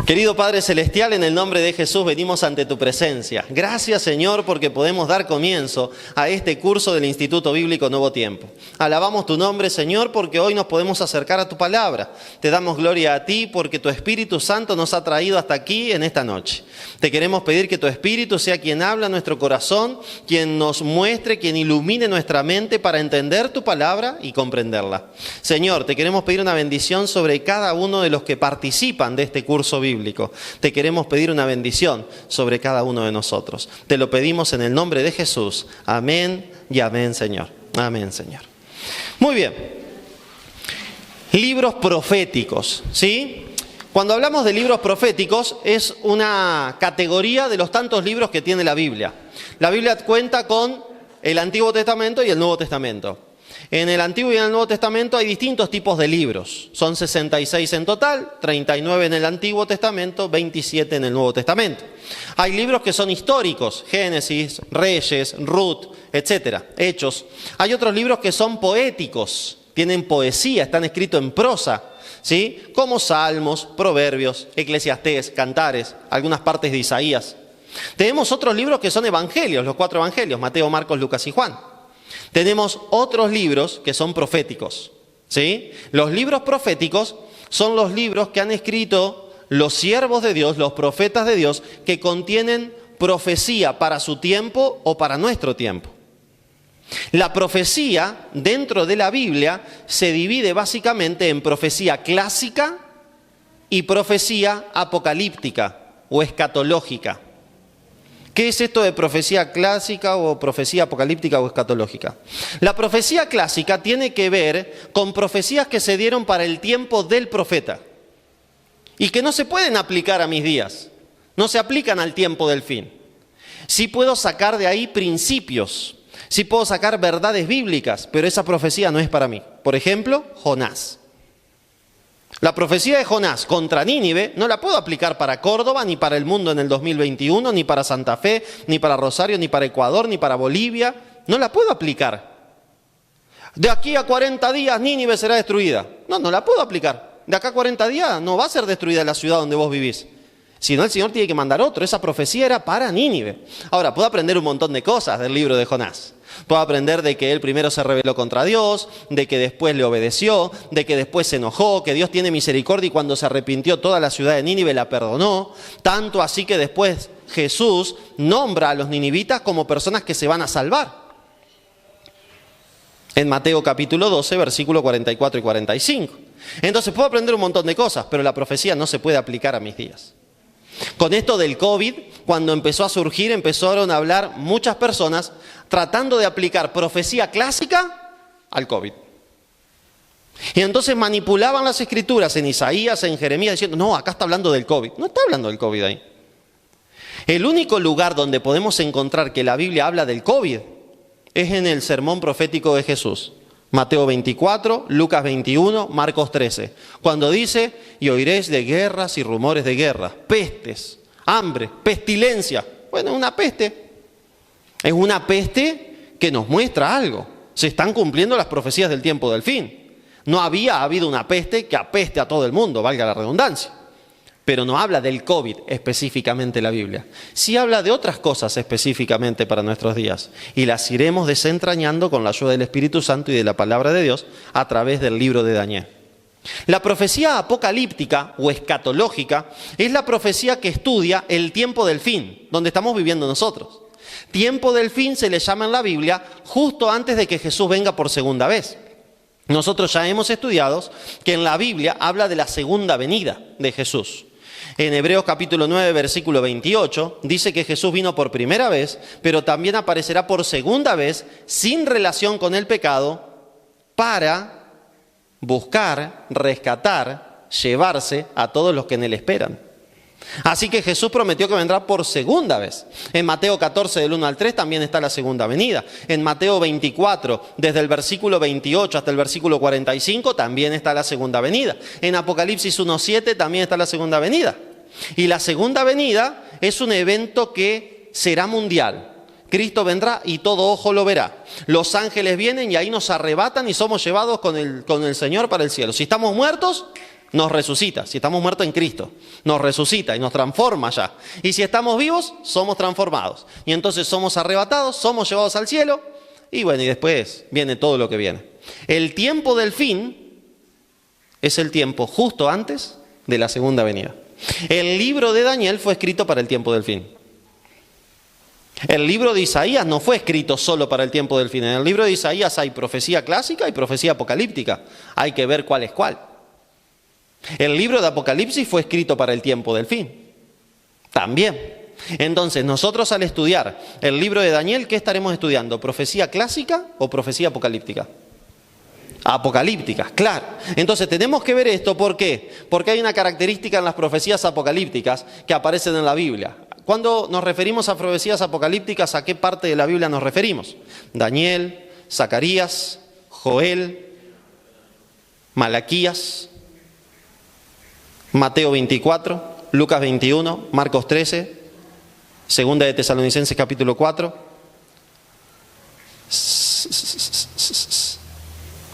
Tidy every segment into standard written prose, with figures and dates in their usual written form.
Querido Padre Celestial, en el nombre de Jesús venimos ante tu presencia. Gracias, Señor, porque podemos dar comienzo a este curso del Instituto Bíblico Nuevo Tiempo. Alabamos tu nombre, Señor, porque hoy nos podemos acercar a tu palabra. Te damos gloria a ti porque tu Espíritu Santo nos ha traído hasta aquí en esta noche. Te queremos pedir que tu Espíritu sea quien habla en nuestro corazón, quien nos muestre, quien ilumine nuestra mente para entender tu palabra y comprenderla. Señor, te queremos pedir una bendición sobre cada uno de los que participan de este curso bíblico. Te queremos pedir una bendición sobre cada uno de nosotros. Te lo pedimos en el nombre de Jesús. Amén y amén, Señor. Amén, Señor. Muy bien. Libros proféticos, ¿sí? Cuando hablamos de libros proféticos, es una categoría de los tantos libros que tiene la Biblia. La Biblia cuenta con el Antiguo Testamento y el Nuevo Testamento. En el Antiguo y en el Nuevo Testamento hay distintos tipos de libros. Son 66 en total, 39 en el Antiguo Testamento, 27 en el Nuevo Testamento. Hay libros que son históricos, Génesis, Reyes, Ruth, etc., Hechos. Hay otros libros que son poéticos, tienen poesía, están escritos en prosa, ¿sí? Como Salmos, Proverbios, Eclesiastés, Cantares, algunas partes de Isaías. Tenemos otros libros que son evangelios, los 4 evangelios, Mateo, Marcos, Lucas y Juan. Tenemos otros libros que son proféticos, ¿sí? Los libros proféticos son los libros que han escrito los siervos de Dios, los profetas de Dios, que contienen profecía para su tiempo o para nuestro tiempo. La profecía dentro de la Biblia se divide básicamente en profecía clásica y profecía apocalíptica o escatológica. ¿Qué es esto de profecía clásica o profecía apocalíptica o escatológica? La profecía clásica tiene que ver con profecías que se dieron para el tiempo del profeta y que no se pueden aplicar a mis días, no se aplican al tiempo del fin. Sí puedo sacar de ahí principios, sí puedo sacar verdades bíblicas, pero esa profecía no es para mí. Por ejemplo, Jonás. La profecía de Jonás contra Nínive no la puedo aplicar para Córdoba, ni para el mundo en el 2021, ni para Santa Fe, ni para Rosario, ni para Ecuador, ni para Bolivia. No la puedo aplicar. De aquí a 40 días Nínive será destruida. No la puedo aplicar. De acá a 40 días no va a ser destruida la ciudad donde vos vivís. Si no, el Señor tiene que mandar otro. Esa profecía era para Nínive. Ahora, puedo aprender un montón de cosas del libro de Jonás. Puedo aprender de que él primero se rebeló contra Dios, de que después le obedeció, de que después se enojó, que Dios tiene misericordia y cuando se arrepintió toda la ciudad de Nínive la perdonó. Tanto así que después Jesús nombra a los ninivitas como personas que se van a salvar. En Mateo capítulo 12, versículos 44 y 45. Entonces puedo aprender un montón de cosas, pero la profecía no se puede aplicar a mis días. Con esto del COVID, cuando empezó a surgir, empezaron a hablar muchas personas tratando de aplicar profecía clásica al COVID. Y entonces manipulaban las escrituras en Isaías, en Jeremías, diciendo, no, acá está hablando del COVID. No está hablando del COVID ahí. El único lugar donde podemos encontrar que la Biblia habla del COVID es en el sermón profético de Jesús. Mateo 24, Lucas 21, Marcos 13. Cuando dice, y oiréis de guerras y rumores de guerra, pestes, hambre, pestilencia. Bueno, una peste. Es una peste que nos muestra algo. Se están cumpliendo las profecías del tiempo del fin. No había habido una peste que apeste a todo el mundo, valga la redundancia. Pero no habla del COVID específicamente la Biblia. Sí habla de otras cosas específicamente para nuestros días. Y las iremos desentrañando con la ayuda del Espíritu Santo y de la palabra de Dios a través del libro de Daniel. La profecía apocalíptica o escatológica es la profecía que estudia el tiempo del fin, donde estamos viviendo nosotros. Tiempo del fin se le llama en la Biblia justo antes de que Jesús venga por segunda vez. Nosotros ya hemos estudiado que en la Biblia habla de la segunda venida de Jesús. En Hebreos capítulo 9, versículo 28, dice que Jesús vino por primera vez, pero también aparecerá por segunda vez, sin relación con el pecado, para buscar, rescatar, llevarse a todos los que en él esperan. Así que Jesús prometió que vendrá por segunda vez. En Mateo 14, del 1 al 3, también está la segunda venida. En Mateo 24, desde el versículo 28 hasta el versículo 45, también está la segunda venida. En Apocalipsis 1:7 también está la segunda venida. Y la segunda venida es un evento que será mundial. Cristo vendrá y todo ojo lo verá. Los ángeles vienen y ahí nos arrebatan y somos llevados con el Señor para el cielo. Si estamos muertos, nos resucita. Si estamos muertos en Cristo, nos resucita y nos transforma ya. Y si estamos vivos, somos transformados. Y entonces somos arrebatados, somos llevados al cielo. Y bueno, y después viene todo lo que viene. El tiempo del fin es el tiempo justo antes de la segunda venida. El libro de Daniel fue escrito para el tiempo del fin. El libro de Isaías no fue escrito solo para el tiempo del fin. En el libro de Isaías hay profecía clásica y profecía apocalíptica. Hay que ver cuál es cuál. El libro de Apocalipsis fue escrito para el tiempo del fin. También. Entonces, nosotros al estudiar el libro de Daniel, ¿qué estaremos estudiando? ¿Profecía clásica o profecía apocalíptica? Apocalípticas, claro. Entonces tenemos que ver esto, ¿por qué? Porque hay una característica en las profecías apocalípticas que aparecen en la Biblia. Cuando nos referimos a profecías apocalípticas, ¿a qué parte de la Biblia nos referimos? Daniel, Zacarías, Joel, Malaquías, Mateo 24, Lucas 21, Marcos 13, Segunda de Tesalonicenses capítulo 4,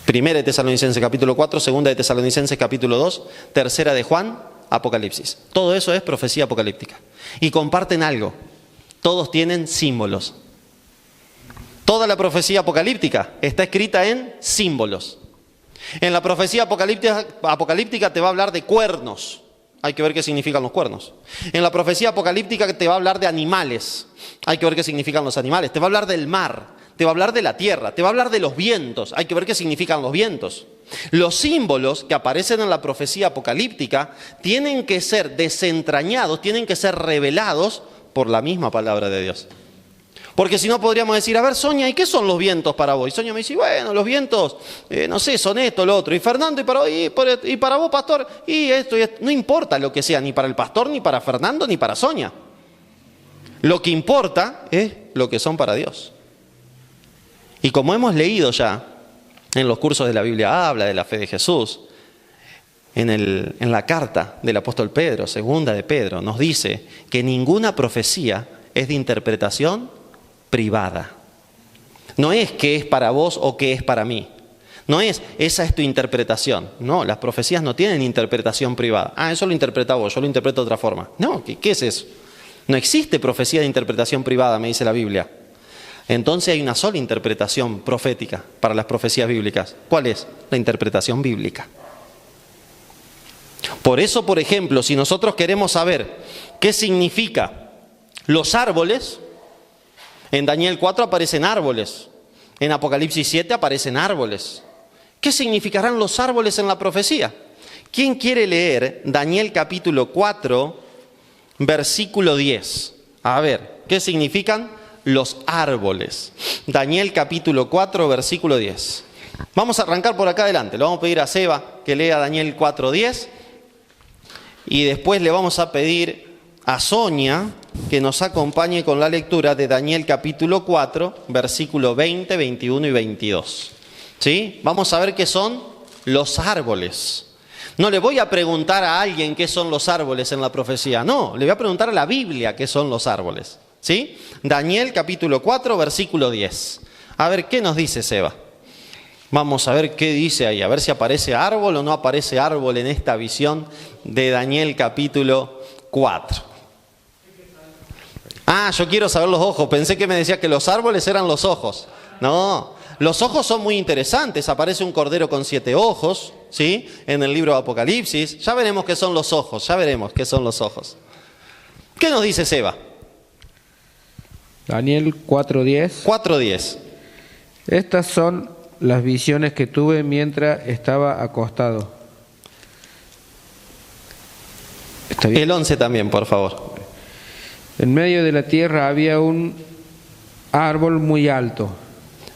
Primera de Tesalonicenses capítulo 4, Segunda de Tesalonicenses capítulo 2, Tercera de Juan, Apocalipsis. Todo eso es profecía apocalíptica. Y comparten algo. Todos tienen símbolos. Toda la profecía apocalíptica está escrita en símbolos. En la profecía apocalíptica te va a hablar de cuernos. Hay que ver qué significan los cuernos. En la profecía apocalíptica te va a hablar de animales. Hay que ver qué significan los animales. Te va a hablar del mar. Te va a hablar de la tierra. Te va a hablar de los vientos. Hay que ver qué significan los vientos. Los símbolos que aparecen en la profecía apocalíptica tienen que ser desentrañados, tienen que ser revelados por la misma palabra de Dios. Porque si no podríamos decir, a ver, Sonia, ¿y qué son los vientos para vos? Y Sonia me dice, bueno, los vientos, no sé, son esto, lo otro. Y Fernando, y para vos, pastor, y esto, y esto. No importa lo que sea, ni para el pastor, ni para Fernando, ni para Sonia. Lo que importa es lo que son para Dios. Y como hemos leído ya en los cursos de la Biblia, habla de la fe de Jesús. En la carta del apóstol Pedro, segunda de Pedro, nos dice que ninguna profecía es de interpretación privada. No es que es para vos o que es para mí. No es, esa es tu interpretación. No, las profecías no tienen interpretación privada. Ah, eso lo interpreta vos, yo lo interpreto de otra forma. No, ¿qué es eso? No existe profecía de interpretación privada, me dice la Biblia. Entonces hay una sola interpretación profética para las profecías bíblicas. ¿Cuál es? La interpretación bíblica. Por eso, por ejemplo, si nosotros queremos saber qué significa los árboles, en Daniel 4 aparecen árboles, en Apocalipsis 7 aparecen árboles. ¿Qué significarán los árboles en la profecía? ¿Quién quiere leer Daniel capítulo 4, versículo 10? A ver, ¿qué significan los árboles? Daniel capítulo 4, versículo 10. Vamos a arrancar por acá adelante. Le vamos a pedir a Seba que lea Daniel 4, 10. Y después le vamos a pedir a Sonia que nos acompañe con la lectura de Daniel capítulo 4, versículo 20, 21 y 22. ¿Sí? Vamos a ver qué son los árboles. No le voy a preguntar a alguien qué son los árboles en la profecía. No, le voy a preguntar a la Biblia qué son los árboles. ¿Sí? Daniel capítulo 4, versículo 10. A ver, ¿qué nos dice Seba? Vamos a ver qué dice ahí, a ver si aparece árbol o no aparece árbol en esta visión de Daniel capítulo 4. Ah, yo quiero saber los ojos. Pensé que me decía que los árboles eran los ojos. No, los ojos son muy interesantes. Aparece un cordero con 7 ojos, ¿sí? En el libro de Apocalipsis. Ya veremos qué son los ojos, ya veremos qué son los ojos. ¿Qué nos dice Seba? Daniel 4:10. 4:10. Estas son las visiones que tuve mientras estaba acostado. ¿Está bien? El 11 también, por favor. En medio de la tierra había un árbol muy alto.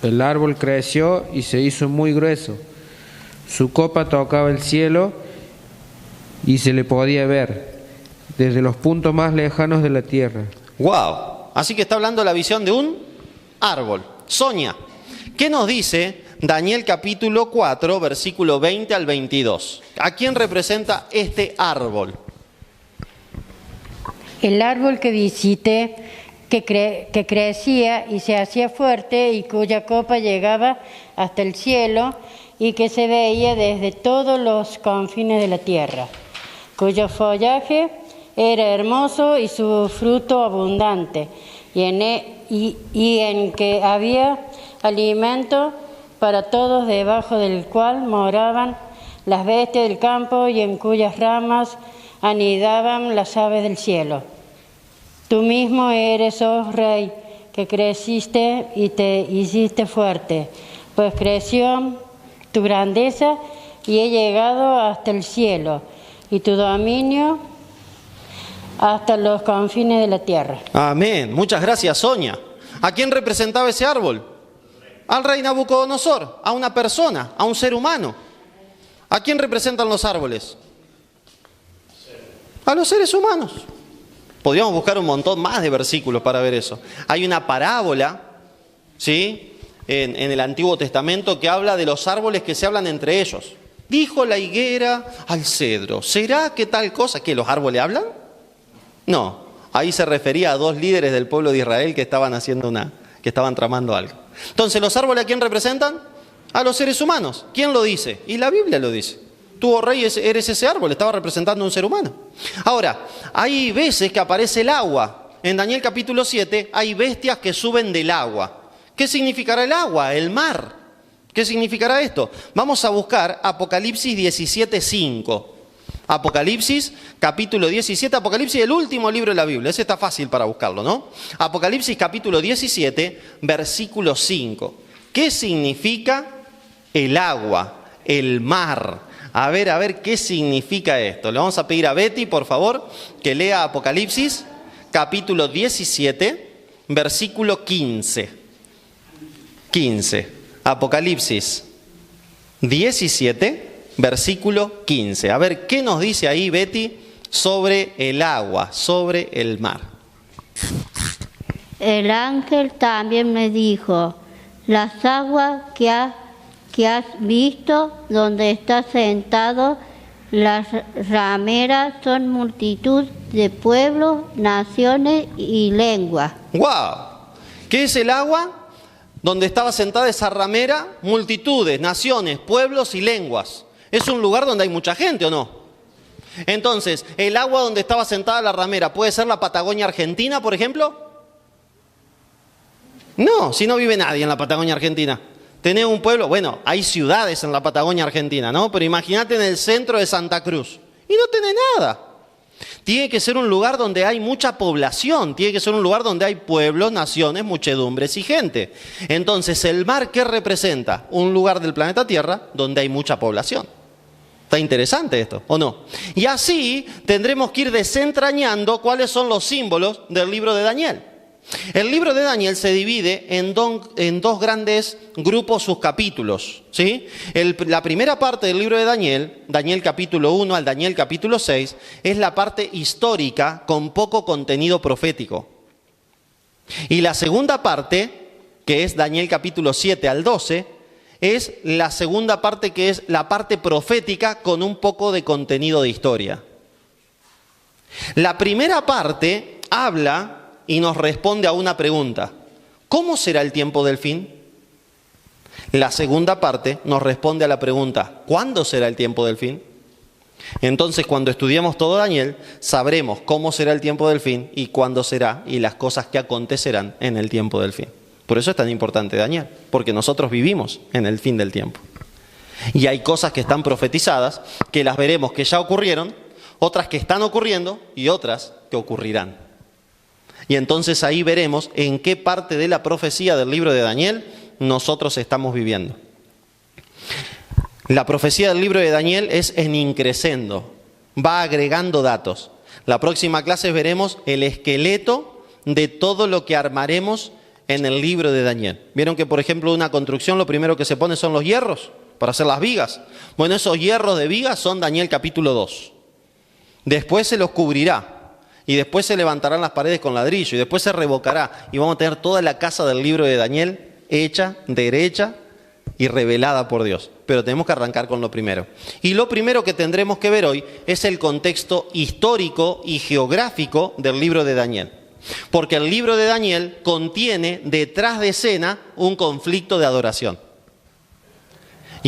El árbol creció y se hizo muy grueso. Su copa tocaba el cielo y se le podía ver desde los puntos más lejanos de la tierra. ¡Wow! Así que está hablando la visión de un árbol. Sonia, ¿qué nos dice Daniel capítulo 4, versículo 20 al 22? ¿A quién representa este árbol? El árbol que visité, que crecía y se hacía fuerte y cuya copa llegaba hasta el cielo, y que se veía desde todos los confines de la tierra, cuyo follaje era hermoso y su fruto abundante, y en que había alimento para todos, debajo del cual moraban las bestias del campo y en cuyas ramas anidaban las aves del cielo. Tú mismo eres, oh Rey, que creciste y te hiciste fuerte, pues creció tu grandeza y he llegado hasta el cielo, y tu dominio hasta los confines de la tierra. Amén. Muchas gracias, Sonia. ¿A quién representaba ese árbol? Al rey Nabucodonosor, a una persona, a un ser humano. ¿A quién representan los árboles? A los seres humanos. Podríamos buscar un montón más de versículos para ver eso. Hay una parábola, ¿sí?, en el Antiguo Testamento que habla de los árboles que se hablan entre ellos. Dijo la higuera al cedro, ¿será que tal cosa? ¿Que los árboles hablan? No, ahí se refería a dos líderes del pueblo de Israel que estaban que estaban tramando algo. Entonces, ¿los árboles a quién representan? A los seres humanos. ¿Quién lo dice? Y la Biblia lo dice. Tú, oh rey, eres ese árbol, estaba representando a un ser humano. Ahora, hay veces que aparece el agua. En Daniel capítulo 7 hay bestias que suben del agua. ¿Qué significará el agua? El mar. ¿Qué significará esto? Vamos a buscar Apocalipsis 17:5. Apocalipsis capítulo 17, Apocalipsis, el último libro de la Biblia. Ese está fácil para buscarlo, ¿no? Apocalipsis capítulo 17, versículo 5. ¿Qué significa el agua, el mar? A ver, ¿qué significa esto? Le vamos a pedir a Betty, por favor, que lea Apocalipsis capítulo 17, versículo 15. 15. Apocalipsis 17, versículo 15. A ver, ¿qué nos dice ahí, Betty, sobre el agua, sobre el mar? El ángel también me dijo, las aguas que has visto donde está sentado, las rameras son multitud de pueblos, naciones y lenguas. ¡Wow! ¿Qué es el agua? Donde estaba sentada esa ramera, multitudes, naciones, pueblos y lenguas. Es un lugar donde hay mucha gente, ¿o no? Entonces, ¿el agua donde estaba sentada la ramera puede ser la Patagonia Argentina, por ejemplo? No, si no vive nadie en la Patagonia Argentina. Tenés un pueblo, bueno, hay ciudades en la Patagonia Argentina, ¿no? Pero imagínate en el centro de Santa Cruz y no tenés nada. Tiene que ser un lugar donde hay mucha población, tiene que ser un lugar donde hay pueblos, naciones, muchedumbres y gente. Entonces, ¿el mar qué representa? Un lugar del planeta Tierra donde hay mucha población. Está interesante esto, ¿o no? Y así tendremos que ir desentrañando cuáles son los símbolos del libro de Daniel. El libro de Daniel se divide en dos grandes grupos subcapítulos, ¿sí? La primera parte del libro de Daniel, Daniel capítulo 1 al Daniel capítulo 6, es la parte histórica con poco contenido profético. Y la segunda parte, que es Daniel capítulo 7 al 12, es la segunda parte que es la parte profética con un poco de contenido de historia. La primera parte habla y nos responde a una pregunta: ¿cómo será el tiempo del fin? La segunda parte nos responde a la pregunta: ¿cuándo será el tiempo del fin? Entonces, cuando estudiemos todo Daniel, sabremos cómo será el tiempo del fin y cuándo será y las cosas que acontecerán en el tiempo del fin. Por eso es tan importante Daniel, porque nosotros vivimos en el fin del tiempo. Y hay cosas que están profetizadas, que las veremos que ya ocurrieron, otras que están ocurriendo y otras que ocurrirán. Y entonces ahí veremos en qué parte de la profecía del libro de Daniel nosotros estamos viviendo. La profecía del libro de Daniel es en increscendo, va agregando datos. La próxima clase veremos el esqueleto de todo lo que armaremos en el libro de Daniel. ¿Vieron que, por ejemplo, una construcción lo primero que se pone son los hierros para hacer las vigas? Bueno, esos hierros de vigas son Daniel capítulo 2. Después se los cubrirá. Y después se levantarán las paredes con ladrillo, y después se revocará, y vamos a tener toda la casa del libro de Daniel hecha, derecha y revelada por Dios. Pero tenemos que arrancar con lo primero. Y lo primero que tendremos que ver hoy es el contexto histórico y geográfico del libro de Daniel. Porque el libro de Daniel contiene detrás de escena un conflicto de adoración.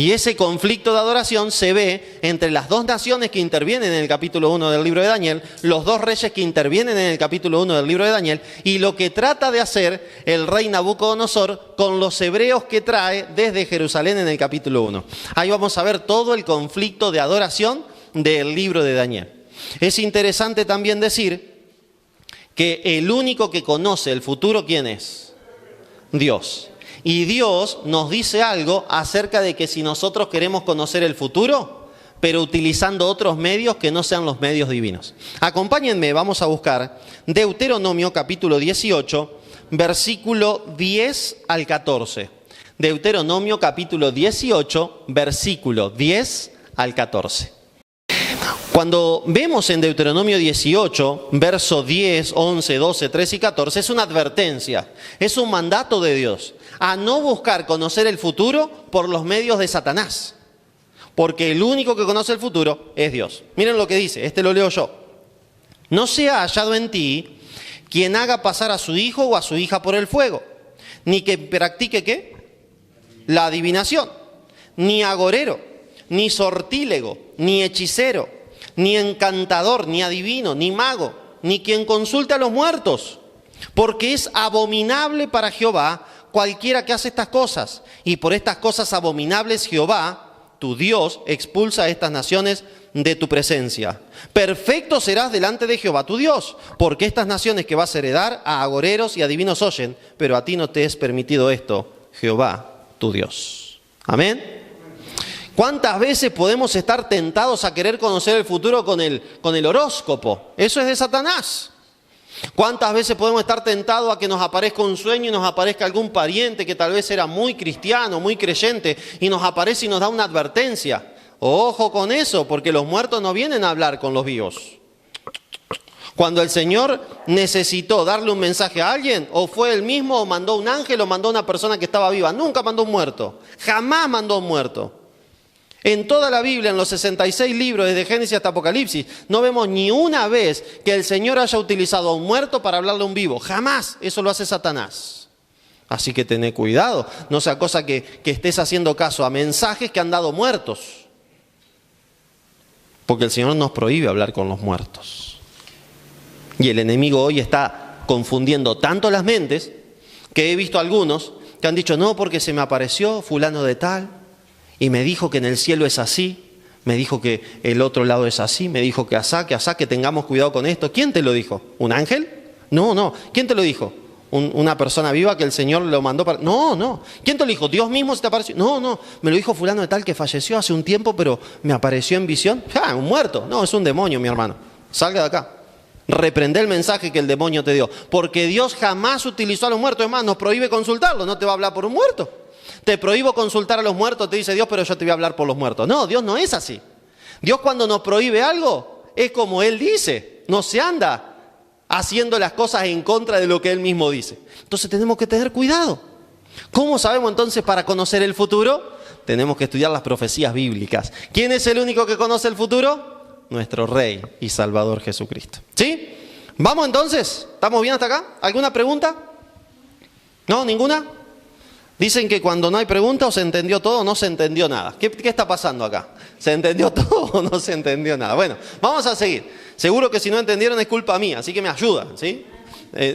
Y ese conflicto de adoración se ve entre las dos naciones que intervienen en el capítulo 1 del libro de Daniel, los dos reyes que intervienen en el capítulo 1 del libro de Daniel, y lo que trata de hacer el rey Nabucodonosor con los hebreos que trae desde Jerusalén en el capítulo 1. Ahí vamos a ver todo el conflicto de adoración del libro de Daniel. Es interesante también decir que el único que conoce el futuro, ¿quién es? Dios. Y Dios nos dice algo acerca de que si nosotros queremos conocer el futuro, pero utilizando otros medios que no sean los medios divinos. Acompáñenme, vamos a buscar Deuteronomio capítulo 18, versículo 10 al 14. Deuteronomio capítulo 18, versículo 10 al 14. Cuando vemos en Deuteronomio 18, verso 10, 11, 12, 13 y 14, es una advertencia, es un mandato de Dios a no buscar conocer el futuro por los medios de Satanás, porque el único que conoce el futuro es Dios. Miren lo que dice, lo leo yo. No sea hallado en ti quien haga pasar a su hijo o a su hija por el fuego, ni que practique ¿qué? La adivinación, ni agorero, ni sortílego, ni hechicero, ni encantador, ni adivino, ni mago, ni quien consulte a los muertos, porque es abominable para Jehová cualquiera que hace estas cosas, y por estas cosas abominables Jehová, tu Dios, expulsa a estas naciones de tu presencia. Perfecto serás delante de Jehová tu Dios, porque estas naciones que vas a heredar a agoreros y adivinos oyen, pero a ti no te es permitido esto, Jehová tu Dios. Amén. ¿Cuántas veces podemos estar tentados a querer conocer el futuro con el horóscopo? Eso es de Satanás. ¿Cuántas veces podemos estar tentados a que nos aparezca un sueño y nos aparezca algún pariente que tal vez era muy cristiano, muy creyente, y nos aparece y nos da una advertencia? Ojo con eso, porque los muertos no vienen a hablar con los vivos. Cuando el Señor necesitó darle un mensaje a alguien, o fue él mismo, o mandó un ángel, o mandó una persona que estaba viva. Nunca mandó un muerto. Jamás mandó un muerto. En toda la Biblia, en los 66 libros, desde Génesis hasta Apocalipsis, no vemos ni una vez que el Señor haya utilizado a un muerto para hablarle a un vivo. Jamás. Eso lo hace Satanás. Así que tené cuidado. No sea cosa que estés haciendo caso a mensajes que han dado muertos. Porque el Señor nos prohíbe hablar con los muertos. Y el enemigo hoy está confundiendo tanto las mentes que he visto algunos que han dicho, no, porque se me apareció fulano de tal. Y me dijo que en el cielo es así, me dijo que el otro lado es así, me dijo que asá, que tengamos cuidado con esto. ¿Quién te lo dijo? ¿Un ángel? No. ¿Quién te lo dijo? ¿Una persona viva que el Señor lo mandó para...? No. ¿Quién te lo dijo? ¿Dios mismo se te apareció? No. Me lo dijo fulano de tal que falleció hace un tiempo, pero me apareció en visión. Un muerto. No, es un demonio, mi hermano. Salga de acá. Reprende el mensaje que el demonio te dio. Porque Dios jamás utilizó a los muertos. Es más, nos prohíbe consultarlo. No te va a hablar por un muerto. Te prohíbo consultar a los muertos, te dice Dios, pero yo te voy a hablar por los muertos. No, Dios no es así. Dios cuando nos prohíbe algo, es como Él dice. No se anda haciendo las cosas en contra de lo que Él mismo dice. Entonces tenemos que tener cuidado. ¿Cómo sabemos entonces para conocer el futuro? Tenemos que estudiar las profecías bíblicas. ¿Quién es el único que conoce el futuro? Nuestro Rey y Salvador Jesucristo. ¿Sí? ¿Vamos entonces? ¿Estamos bien hasta acá? ¿Alguna pregunta? ¿No? ¿Ninguna? Dicen que cuando no hay pregunta o se entendió todo o no se entendió nada. ¿Qué está pasando acá? ¿Se entendió todo o no se entendió nada? Bueno, vamos a seguir. Seguro que si no entendieron es culpa mía, así que me ayudan, ¿sí?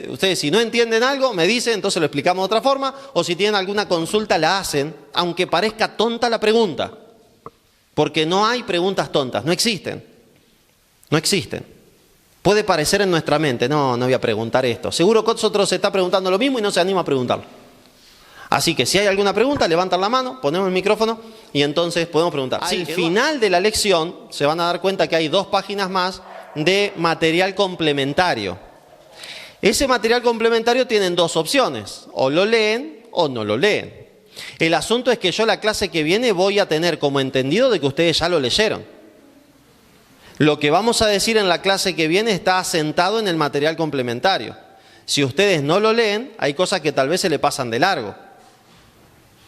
Ustedes si no entienden algo me dicen, entonces lo explicamos de otra forma, o si tienen alguna consulta la hacen, aunque parezca tonta la pregunta. Porque no hay preguntas tontas, no existen. No existen. Puede parecer en nuestra mente, no voy a preguntar esto. Seguro que otros se está preguntando lo mismo y no se anima a preguntarlo. Así que si hay alguna pregunta, levantan la mano, ponemos el micrófono y entonces podemos preguntar. Al final de la lección se van a dar cuenta que hay 2 páginas más de material complementario. Ese material complementario tienen 2 opciones, o lo leen o no lo leen. El asunto es que yo la clase que viene voy a tener como entendido de que ustedes ya lo leyeron. Lo que vamos a decir en la clase que viene está asentado en el material complementario. Si ustedes no lo leen, hay cosas que tal vez se le pasan de largo.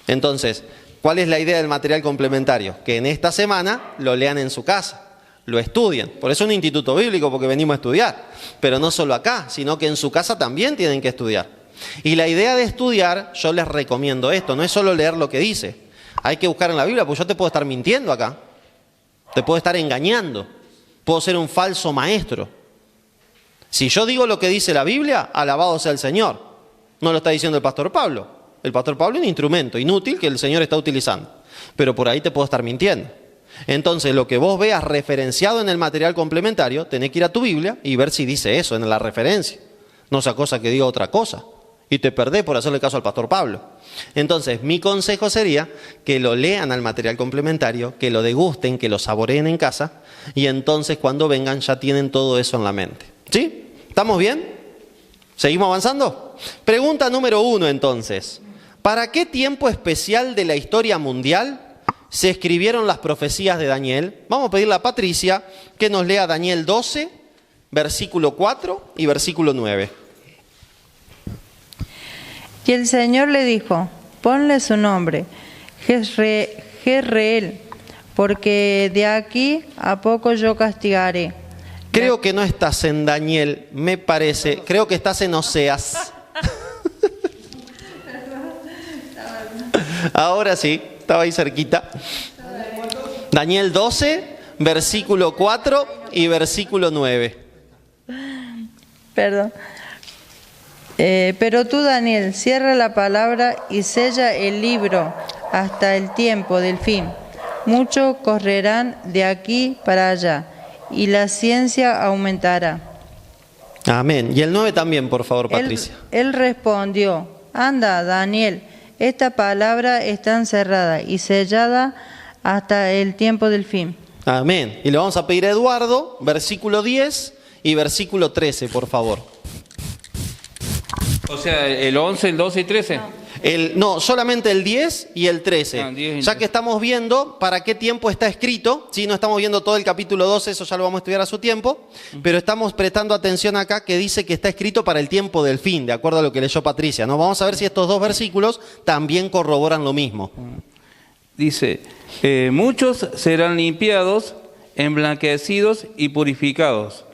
Entonces, ¿cuál es la idea del material complementario? Que en esta semana lo lean en su casa, lo estudien. Por eso es un instituto bíblico, porque venimos a estudiar. Pero no solo acá, sino que en su casa también tienen que estudiar. Y la idea de estudiar, yo les recomiendo esto, no es solo leer lo que dice. Hay que buscar en la Biblia, porque yo te puedo estar mintiendo acá. Te puedo estar engañando. Puedo ser un falso maestro. Si yo digo lo que dice la Biblia, alabado sea el Señor. No lo está diciendo el pastor Pablo. El pastor Pablo es un instrumento inútil que el Señor está utilizando. Pero por ahí te puedo estar mintiendo. Entonces, lo que vos veas referenciado en el material complementario, tenés que ir a tu Biblia y ver si dice eso en la referencia. No sea cosa que diga otra cosa. Y te perdés por hacerle caso al pastor Pablo. Entonces, mi consejo sería que lo lean al material complementario, que lo degusten, que lo saboreen en casa, y entonces cuando vengan ya tienen todo eso en la mente. ¿Sí? ¿Estamos bien? ¿Seguimos avanzando? Pregunta número 1 entonces. ¿Para qué tiempo especial de la historia mundial se escribieron las profecías de Daniel? Vamos a pedirle a Patricia que nos lea Daniel 12, versículo 4 y versículo 9. Y el Señor le dijo, ponle su nombre, Jezreel, porque de aquí a poco yo castigaré. Creo que no estás en Daniel, me parece. Creo que estás en Oseas. Ahora sí, estaba ahí cerquita. Daniel 12, versículo 4 y versículo 9. Perdón. Pero tú, Daniel, cierra la palabra y sella el libro hasta el tiempo del fin. Muchos correrán de aquí para allá y la ciencia aumentará. Amén. Y el 9 también, por favor, Patricia. Él respondió, anda, Daniel, esta palabra está encerrada y sellada hasta el tiempo del fin. Amén. Y le vamos a pedir a Eduardo, versículo 10 y versículo 13, por favor. O sea, el 11, el 12 y 13. No, solamente el 10 y el 13. Ah, 10 y ya que estamos viendo para qué tiempo está escrito, ¿sí? No estamos viendo todo el capítulo 12, eso ya lo vamos a estudiar a su tiempo, pero estamos prestando atención acá que dice que está escrito para el tiempo del fin, de acuerdo a lo que leyó Patricia, ¿no? Vamos a ver si estos dos versículos también corroboran lo mismo. Dice, muchos serán limpiados, emblanquecidos y purificados.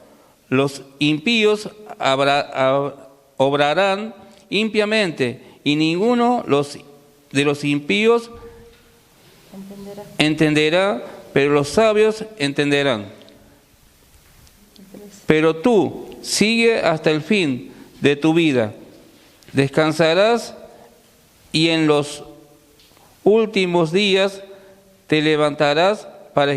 Los impíos obrarán impiamente, y ninguno de los impíos entenderá, pero los sabios entenderán. Pero tú sigue hasta el fin de tu vida, descansarás y en los últimos días te levantarás para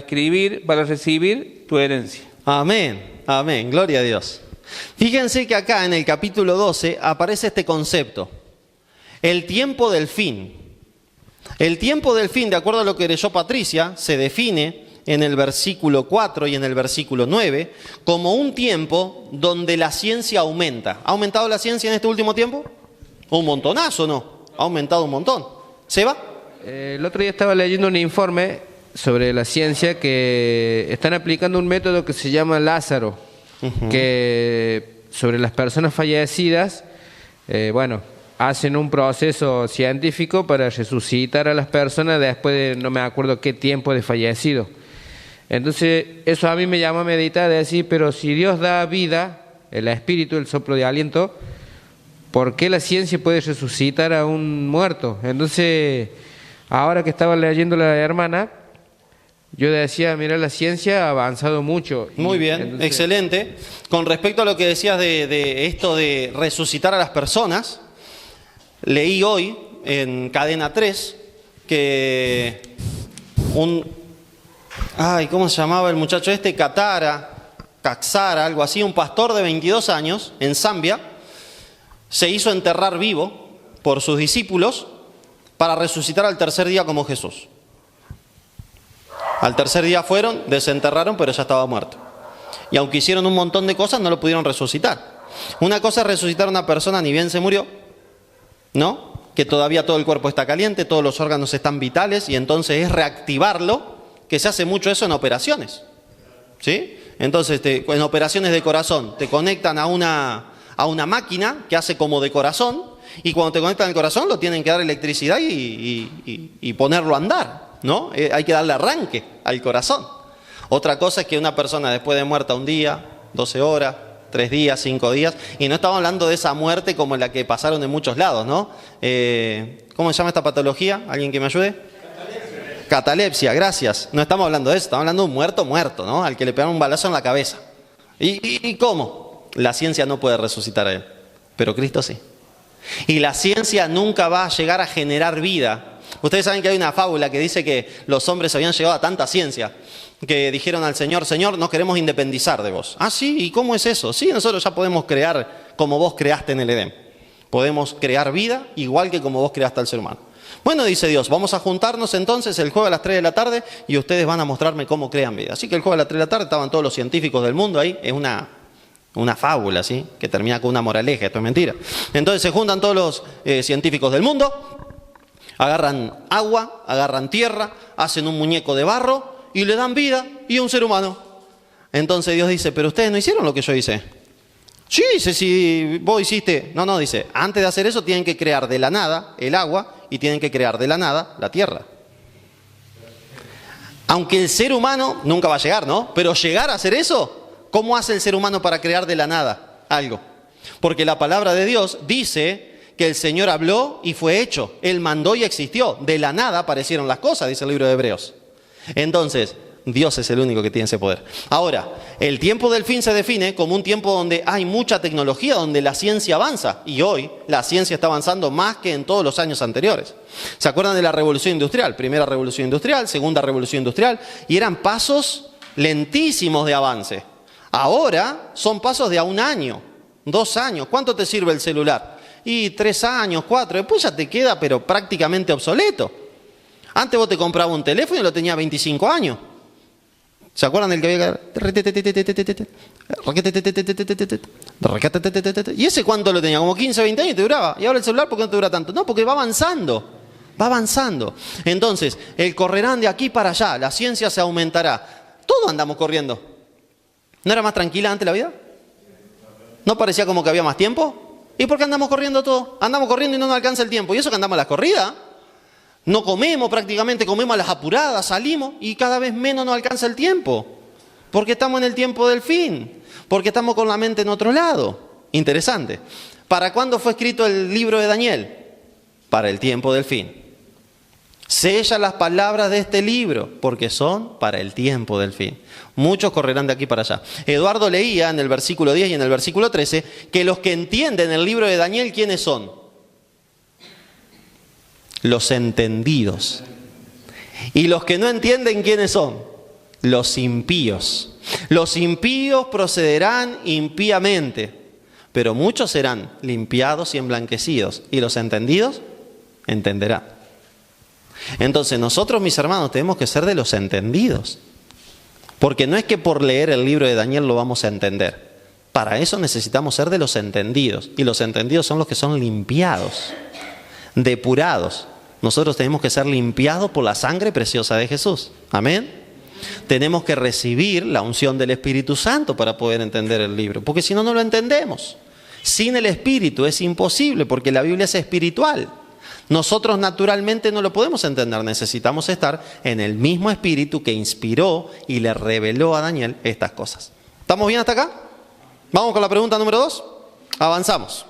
recibir tu herencia. Amén, amén, gloria a Dios. Fíjense que acá en el capítulo 12 aparece este concepto, el tiempo del fin. El tiempo del fin, de acuerdo a lo que leyó Patricia, se define en el versículo 4 y en el versículo 9 como un tiempo donde la ciencia aumenta. ¿Ha aumentado la ciencia en este último tiempo? Un montonazo, ¿no? Ha aumentado un montón. ¿Seba? El otro día estaba leyendo un informe sobre la ciencia que están aplicando un método que se llama Lázaro, que sobre las personas fallecidas, hacen un proceso científico para resucitar a las personas después de no me acuerdo qué tiempo de fallecido. Entonces eso a mí me llama a meditar, de decir, pero si Dios da vida, el espíritu, el soplo de aliento, ¿por qué la ciencia puede resucitar a un muerto? Entonces, ahora que estaba leyendo la hermana, yo decía, mira, la ciencia ha avanzado mucho. Muy bien, entonces, excelente. Con respecto a lo que decías de esto de resucitar a las personas, leí hoy en Cadena 3 que ¿cómo se llamaba el muchacho este? Kaxara, algo así, un pastor de 22 años en Zambia, se hizo enterrar vivo por sus discípulos para resucitar al tercer día como Jesús. Al tercer día fueron, desenterraron, pero ya estaba muerto. Y aunque hicieron un montón de cosas, no lo pudieron resucitar. Una cosa es resucitar a una persona ni bien se murió, ¿no? Que todavía todo el cuerpo está caliente, todos los órganos están vitales, y entonces es reactivarlo, que se hace mucho eso en operaciones, ¿sí? Entonces, en operaciones de corazón, te conectan a una máquina que hace como de corazón, y cuando te conectan el corazón, lo tienen que dar electricidad y ponerlo a andar, ¿no? Hay que darle arranque al corazón. Otra cosa es que una persona después de muerta un día, 12 horas, 3 días, 5 días, y no estamos hablando de esa muerte como la que pasaron en muchos lados, ¿no? ¿Cómo se llama esta patología? ¿Alguien que me ayude? Catalepsia, gracias. No estamos hablando de eso, estamos hablando de un muerto, ¿no? Al que le pegaron un balazo en la cabeza. ¿Y cómo? La ciencia no puede resucitar a él, pero Cristo sí. Y la ciencia nunca va a llegar a generar vida. Ustedes saben que hay una fábula que dice que los hombres habían llegado a tanta ciencia que dijeron al Señor, Señor, nos queremos independizar de vos. Ah, sí, ¿y cómo es eso? Sí, nosotros ya podemos crear como vos creaste en el Edén. Podemos crear vida igual que como vos creaste al ser humano. Bueno, dice Dios, vamos a juntarnos entonces el jueves a las 3 de la tarde y ustedes van a mostrarme cómo crean vida. Así que el jueves a las 3 de la tarde estaban todos los científicos del mundo ahí. Es una fábula, ¿sí? Que termina con una moraleja, esto es mentira. Entonces se juntan todos los científicos del mundo, agarran agua, agarran tierra, hacen un muñeco de barro y le dan vida y un ser humano. Entonces Dios dice, pero ustedes no hicieron lo que yo hice. Sí, dice, si vos hiciste... No, dice, antes de hacer eso tienen que crear de la nada el agua y tienen que crear de la nada la tierra. Aunque el ser humano nunca va a llegar, ¿no? Pero llegar a hacer eso, ¿cómo hace el ser humano para crear de la nada algo? Porque la palabra de Dios dice que el Señor habló y fue hecho. Él mandó y existió. De la nada aparecieron las cosas, dice el libro de Hebreos. Entonces, Dios es el único que tiene ese poder. Ahora, el tiempo del fin se define como un tiempo donde hay mucha tecnología, donde la ciencia avanza. Y hoy la ciencia está avanzando más que en todos los años anteriores. ¿Se acuerdan de la revolución industrial? Primera revolución industrial, segunda revolución industrial. Y eran pasos lentísimos de avance. Ahora son pasos de a 1 año, 2 años. ¿Cuánto te sirve el celular? Y 3 años, 4. Después ya te queda, pero prácticamente obsoleto. Antes vos te comprabas un teléfono y lo tenías 25 años. ¿Se acuerdan del que había? ¿Y ese cuánto lo tenía? Como 15, 20 años te duraba. ¿Y ahora el celular por qué no te dura tanto? No, porque va avanzando. Va avanzando. Entonces, el correrán de aquí para allá. La ciencia se aumentará. Todos andamos corriendo. ¿No era más tranquila antes la vida? ¿No parecía como que había más tiempo? ¿Y por qué andamos corriendo todos? Andamos corriendo y no nos alcanza el tiempo. ¿Y eso que andamos a las corridas? No comemos prácticamente, comemos a las apuradas, salimos y cada vez menos nos alcanza el tiempo. Porque estamos en el tiempo del fin. Porque estamos con la mente en otro lado. Interesante. ¿Para cuándo fue escrito el libro de Daniel? Para el tiempo del fin. Sella las palabras de este libro, porque son para el tiempo del fin. Muchos correrán de aquí para allá. Eduardo leía en el versículo 10 y en el versículo 13 que los que entienden el libro de Daniel, ¿quiénes son? Los entendidos. Y los que no entienden, ¿quiénes son? Los impíos. Los impíos procederán impíamente, pero muchos serán limpiados y emblanquecidos. Y los entendidos entenderán. Entonces nosotros, mis hermanos, tenemos que ser de los entendidos. Porque no es que por leer el libro de Daniel lo vamos a entender. Para eso necesitamos ser de los entendidos. Y los entendidos son los que son limpiados, depurados. Nosotros tenemos que ser limpiados por la sangre preciosa de Jesús. Amén. Tenemos que recibir la unción del Espíritu Santo para poder entender el libro. Porque si no, no lo entendemos. Sin el Espíritu es imposible, porque la Biblia es espiritual. Nosotros naturalmente no lo podemos entender. Necesitamos estar en el mismo Espíritu que inspiró y le reveló a Daniel estas cosas. ¿Estamos bien hasta acá? Vamos con la pregunta número 2. Avanzamos.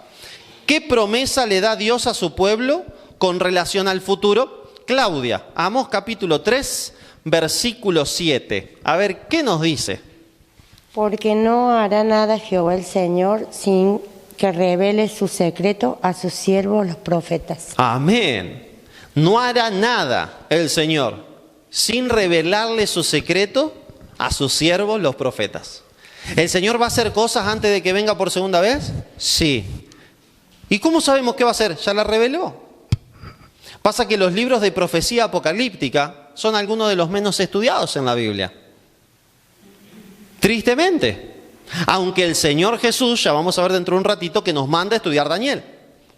¿Qué promesa le da Dios a su pueblo con relación al futuro? Claudia, Amós capítulo 3, versículo 7. A ver, ¿qué nos dice? Porque no hará nada Jehová el Señor sin que revele su secreto a sus siervos los profetas. Amén. No hará nada el Señor sin revelarle su secreto a sus siervos los profetas. ¿El Señor va a hacer cosas antes de que venga por segunda vez? Sí. ¿Y cómo sabemos qué va a hacer? Ya la reveló. Pasa que los libros de profecía apocalíptica son algunos de los menos estudiados en la Biblia. Tristemente. Aunque el Señor Jesús, ya vamos a ver dentro de un ratito, que nos manda a estudiar Daniel.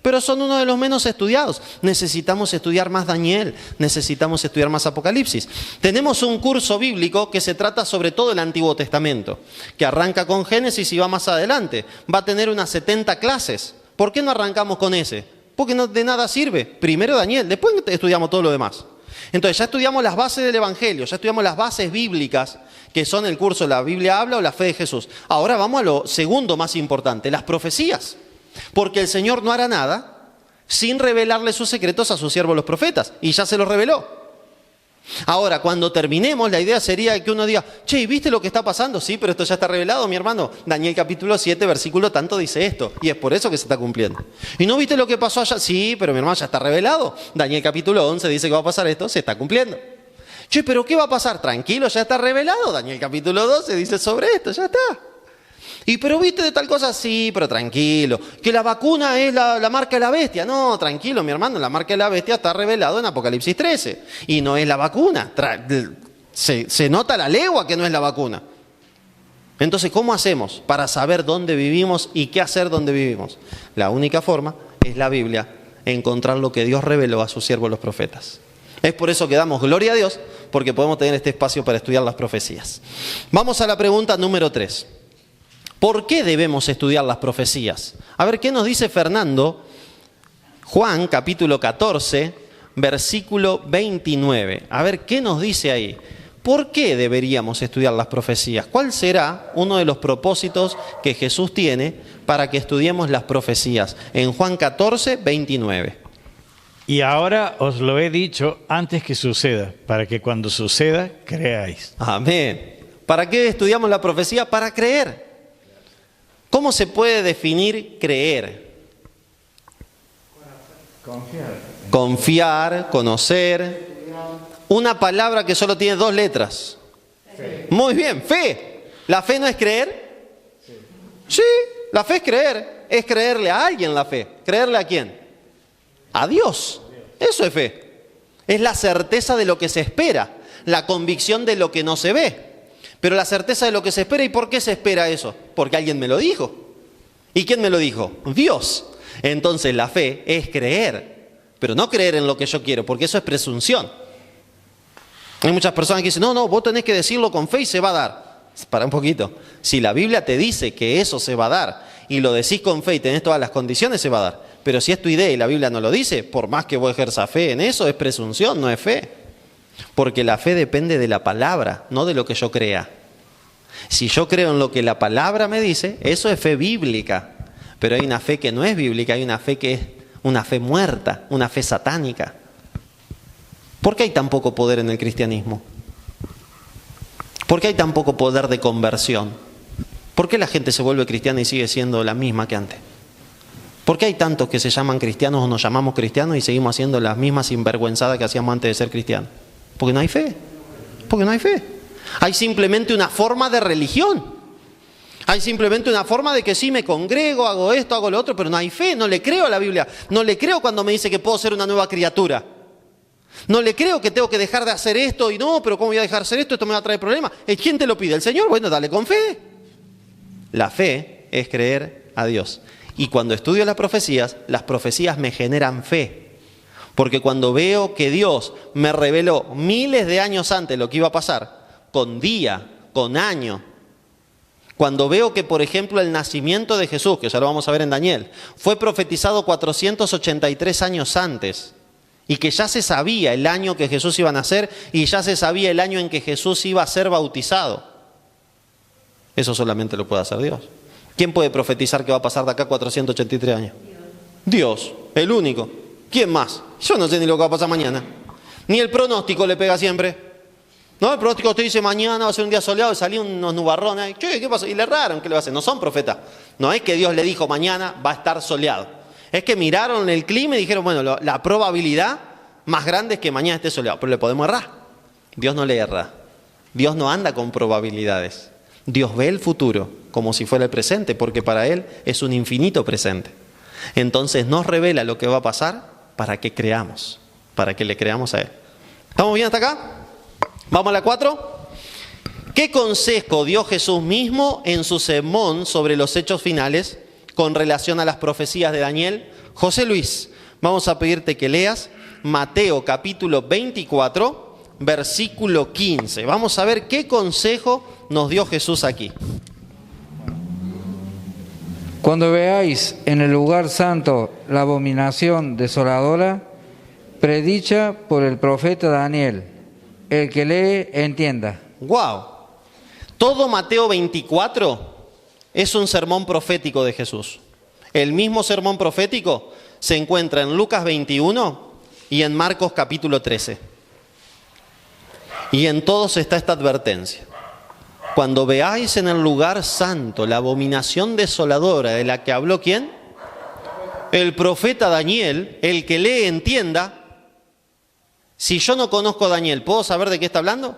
Pero son uno de los menos estudiados. Necesitamos estudiar más Daniel, necesitamos estudiar más Apocalipsis. Tenemos un curso bíblico que se trata sobre todo el Antiguo Testamento, que arranca con Génesis y va más adelante. Va a tener unas 70 clases. ¿Por qué no arrancamos con ese? Porque no, de nada sirve. Primero Daniel, después estudiamos todo lo demás. Entonces ya estudiamos las bases del Evangelio, ya estudiamos las bases bíblicas, que son el curso La Biblia habla o la fe de Jesús. Ahora vamos a lo segundo más importante, las profecías. Porque el Señor no hará nada sin revelarle sus secretos a sus siervos los profetas. Y ya se los reveló. Ahora, cuando terminemos, la idea sería que uno diga, che, ¿viste lo que está pasando? Sí, pero esto ya está revelado, mi hermano. Daniel capítulo 7, versículo tanto dice esto. Y es por eso que se está cumpliendo. ¿Y no viste lo que pasó allá? Sí, pero mi hermano, ya está revelado. Daniel capítulo 11 dice que va a pasar esto, se está cumpliendo. Che, pero ¿qué va a pasar? Tranquilo, ya está revelado. Daniel capítulo 12 dice sobre esto, ya está. ¿Y pero viste de tal cosa? Sí, pero tranquilo. Que la vacuna es la marca de la bestia. No, tranquilo, mi hermano, la marca de la bestia está revelado en Apocalipsis 13. Y no es la vacuna. Se nota la legua que no es la vacuna. Entonces, ¿cómo hacemos para saber dónde vivimos y qué hacer donde vivimos? La única forma es la Biblia, encontrar lo que Dios reveló a sus siervos los profetas. Es por eso que damos gloria a Dios, porque podemos tener este espacio para estudiar las profecías. Vamos a la pregunta número 3. ¿Por qué debemos estudiar las profecías? A ver, ¿qué nos dice Fernando? Juan, capítulo 14, versículo 29. A ver, ¿qué nos dice ahí? ¿Por qué deberíamos estudiar las profecías? ¿Cuál será uno de los propósitos que Jesús tiene para que estudiemos las profecías? En Juan 14, 29. Y ahora os lo he dicho antes que suceda, para que cuando suceda, creáis. Amén. ¿Para qué estudiamos la profecía? Para creer. ¿Cómo se puede definir creer? Confiar, conocer. Una palabra que solo tiene 2 letras. Fe. Muy bien, fe. ¿La fe no es creer? Sí, la fe es creer. Es creerle a alguien la fe. ¿Creerle a quién? A Dios. Eso es fe. Es la certeza de lo que se espera. La convicción de lo que no se ve. Pero la certeza de lo que se espera. ¿Y por qué se espera eso? Porque alguien me lo dijo. ¿Y quién me lo dijo? Dios. Entonces la fe es creer, pero no creer en lo que yo quiero, porque eso es presunción. Hay muchas personas que dicen, no, vos tenés que decirlo con fe y se va a dar. Para un poquito. Si la Biblia te dice que eso se va a dar y lo decís con fe y tenés todas las condiciones, se va a dar. Pero si es tu idea y la Biblia no lo dice, por más que vos ejerzas fe en eso, es presunción, no es fe. Porque la fe depende de la palabra, no de lo que yo crea. Si yo creo en lo que la palabra me dice, eso es fe bíblica. Pero hay una fe que no es bíblica, hay una fe que es una fe muerta, una fe satánica. ¿Por qué hay tan poco poder en el cristianismo? ¿Por qué hay tan poco poder de conversión? ¿Por qué la gente se vuelve cristiana y sigue siendo la misma que antes? ¿Por qué hay tantos que se llaman cristianos o nos llamamos cristianos y seguimos haciendo las mismas sinvergüenzadas que hacíamos antes de ser cristianos? Porque no hay fe. Porque no hay fe. Hay simplemente una forma de religión. Hay simplemente una forma de que sí me congrego, hago esto, hago lo otro, pero no hay fe. No le creo a la Biblia. No le creo cuando me dice que puedo ser una nueva criatura. No le creo que tengo que dejar de hacer esto y no, pero ¿cómo voy a dejar de hacer esto? Esto me va a traer problemas. ¿Quién te lo pide? ¿El Señor? Bueno, dale con fe. La fe es creer a Dios. Y cuando estudio las profecías me generan fe. Porque cuando veo que Dios me reveló miles de años antes lo que iba a pasar, con día, con año, cuando veo que, por ejemplo, el nacimiento de Jesús, que ya lo vamos a ver en Daniel, fue profetizado 483 años antes, y que ya se sabía el año que Jesús iba a nacer, y ya se sabía el año en que Jesús iba a ser bautizado. Eso solamente lo puede hacer Dios. ¿Quién puede profetizar que va a pasar de acá 483 años? Dios, el único. ¿Quién más? Yo no sé ni lo que va a pasar mañana. Ni el pronóstico le pega siempre. No, el pronóstico te dice mañana va a ser un día soleado y salían unos nubarrones. ¿Qué pasó? Y le erraron, ¿qué le va a hacer? No son profetas. No es que Dios le dijo mañana va a estar soleado. Es que miraron el clima y dijeron, bueno, la probabilidad más grande es que mañana esté soleado. Pero le podemos errar. Dios no le erra. Dios no anda con probabilidades. Dios ve el futuro como si fuera el presente, porque para Él es un infinito presente. Entonces nos revela lo que va a pasar para que creamos, para que le creamos a Él. ¿Estamos bien hasta acá? Vamos a la 4. ¿Qué consejo dio Jesús mismo en su sermón sobre los hechos finales con relación a las profecías de Daniel? José Luis, vamos a pedirte que leas Mateo capítulo 24, versículo 15. Vamos a ver qué consejo nos dio Jesús aquí. Cuando veáis en el lugar santo la abominación desoladora, predicha por el profeta Daniel. El que lee, entienda. ¡Wow! Todo Mateo 24 es un sermón profético de Jesús. El mismo sermón profético se encuentra en Lucas 21 y en Marcos capítulo 13. Y en todos está esta advertencia. Cuando veáis en el lugar santo la abominación desoladora de la que habló ¿quién? El profeta Daniel, el que lee entienda. Si yo no conozco a Daniel, ¿puedo saber de qué está hablando?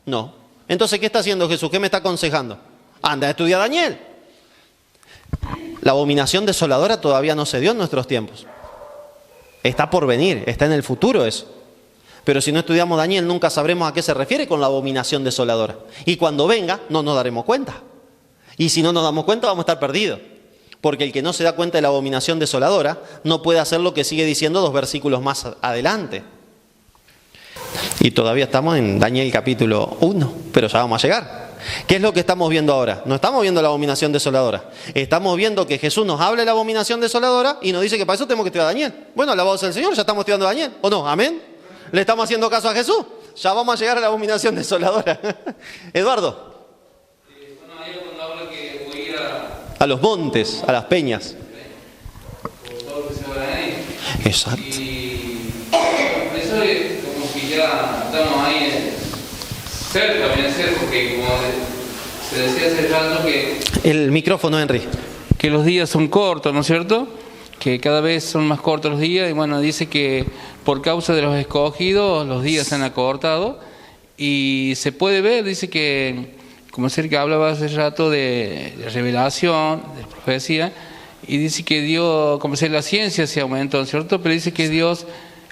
No. Entonces, ¿qué está haciendo Jesús? ¿Qué me está aconsejando? Anda a estudiar a Daniel. La abominación desoladora todavía no se dio en nuestros tiempos. Está por venir, está en el futuro eso. Pero si no estudiamos Daniel, nunca sabremos a qué se refiere con la abominación desoladora. Y cuando venga, no nos daremos cuenta. Y si no nos damos cuenta, vamos a estar perdidos. Porque el que no se da cuenta de la abominación desoladora, no puede hacer lo que sigue diciendo 2 versículos más adelante. Y todavía estamos en Daniel capítulo 1, pero ya vamos a llegar. ¿Qué es lo que estamos viendo ahora? No estamos viendo la abominación desoladora. Estamos viendo que Jesús nos habla de la abominación desoladora y nos dice que para eso tenemos que estudiar a Daniel. Bueno, alabado sea el Señor, ya estamos estudiando a Daniel, ¿o no? ¿Amén? ¿Le estamos haciendo caso a Jesús? Ya vamos a llegar a la abominación desoladora. Eduardo. Bueno, ahí cuando habla que voy a ir a los montes, a las peñas. por todo lo que se va a ahí. Exacto. Y eso es como que ya estamos ahí cerca, viene a ser, porque como se decía hace rato que... El micrófono, Henry. Que los días son cortos, ¿no es cierto? Que cada vez son más cortos los días y bueno, dice que por causa de los escogidos los días se han acortado y se puede ver, dice que, como que hablaba hace rato de revelación, de profecía, y dice que Dios, como la ciencia se aumentó, ¿no es cierto? Pero dice que Dios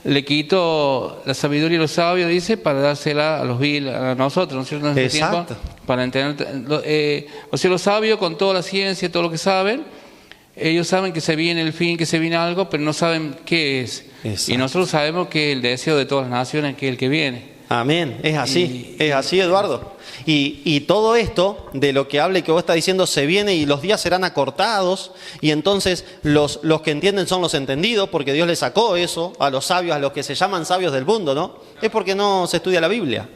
le quitó la sabiduría a los sabios, dice, para dársela a los viles, a nosotros, ¿no es cierto? En este tiempo, para entender, o sea, los sabios con toda la ciencia, todo lo que saben, ellos saben que se viene el fin, que se viene algo, pero no saben qué es. Exacto. Y nosotros sabemos que el deseo de todas las naciones que es el que viene. Amén, es así, es así, Eduardo. Y todo esto de lo que hable que vos estás diciendo se viene y los días serán acortados y entonces los que entienden son los entendidos porque Dios les sacó eso a los sabios, a los que se llaman sabios del mundo, ¿no? Es porque no se estudia la Biblia,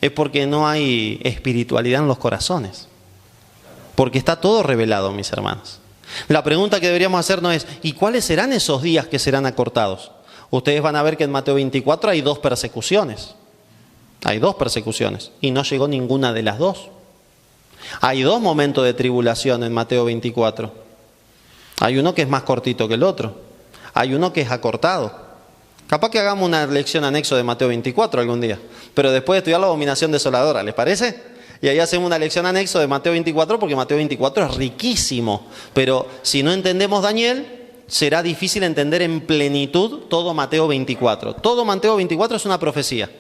es porque no hay espiritualidad en los corazones, porque está todo revelado, mis hermanos. La pregunta que deberíamos hacernos es, ¿y cuáles serán esos días que serán acortados? Ustedes van a ver que en Mateo 24 hay 2 persecuciones. Hay 2 persecuciones y no llegó ninguna de las 2. Hay 2 momentos de tribulación en Mateo 24. Hay uno que es más cortito que el otro. Hay uno que es acortado. Capaz que hagamos una lección anexo de Mateo 24 algún día. Pero después de estudiar la abominación desoladora, ¿les parece? Y ahí hacemos una lección anexo de Mateo 24 porque Mateo 24 es riquísimo. Pero si no entendemos Daniel, será difícil entender en plenitud todo Mateo 24. Todo Mateo 24 es una profecía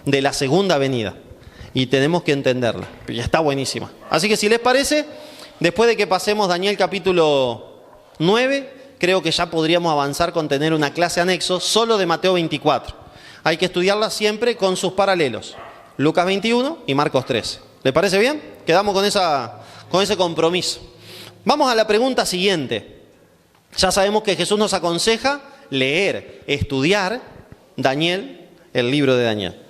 de la segunda venida. Y tenemos que entenderla. Y está buenísima. Así que si les parece, después de que pasemos Daniel capítulo 9, creo que ya podríamos avanzar con tener una clase anexo solo de Mateo 24. Hay que estudiarla siempre con sus paralelos. Lucas 21 y Marcos 13. ¿Le parece bien? Quedamos con ese compromiso. Vamos a la pregunta siguiente. Ya sabemos que Jesús nos aconseja leer, estudiar Daniel, el libro de Daniel.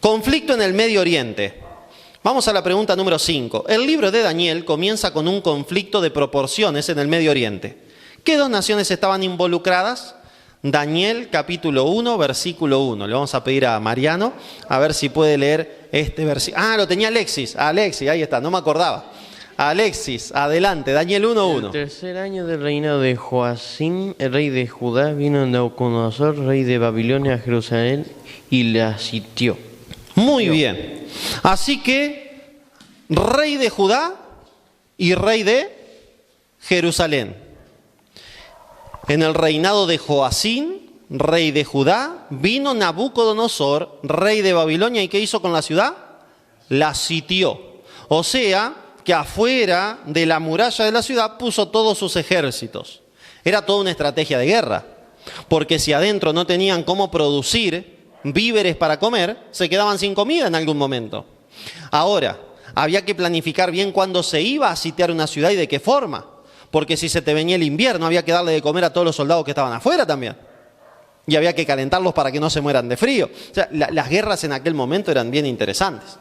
Conflicto en el Medio Oriente. Vamos a la pregunta número 5. El libro de Daniel comienza con un conflicto de proporciones en el Medio Oriente. ¿Qué 2 naciones estaban involucradas? Daniel capítulo 1, versículo 1. Le vamos a pedir a Mariano a ver si puede leer este versículo. Ah, lo tenía Alexis. Alexis, ahí está, no me acordaba. Alexis, adelante, Daniel 1:1. En el tercer año del reinado de Joacim, el rey de Judá, vino Nabucodonosor, rey de Babilonia, a Jerusalén y la sitió. Muy bien. Así que, rey de Judá y rey de Jerusalén. En el reinado de Joacim, rey de Judá, vino Nabucodonosor, rey de Babilonia, ¿y qué hizo con la ciudad? La sitió. O sea, que afuera de la muralla de la ciudad puso todos sus ejércitos. Era toda una estrategia de guerra, porque si adentro no tenían cómo producir víveres para comer, se quedaban sin comida en algún momento. Ahora, había que planificar bien cuándo se iba a sitiar una ciudad y de qué forma. Porque si se te venía el invierno, había que darle de comer a todos los soldados que estaban afuera también. Y había que calentarlos para que no se mueran de frío. O sea, las guerras en aquel momento eran bien interesantes.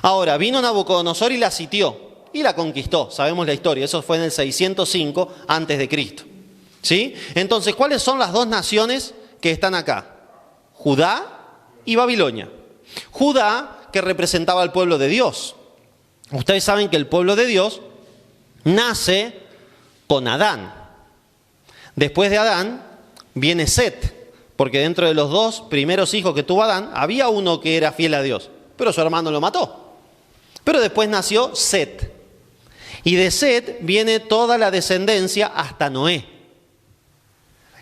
Ahora, vino Nabucodonosor y la sitió. Y la conquistó. Sabemos la historia. Eso fue en el 605 a.C. ¿Sí? Entonces, ¿cuáles son las 2 naciones que están acá? Judá y Babilonia. Judá, que representaba al pueblo de Dios. Ustedes saben que el pueblo de Dios nace con Adán. Después de Adán viene Set, porque dentro de los dos primeros hijos que tuvo Adán, había uno que era fiel a Dios, pero su hermano lo mató. Pero después nació Set. Y de Set viene toda la descendencia hasta Noé.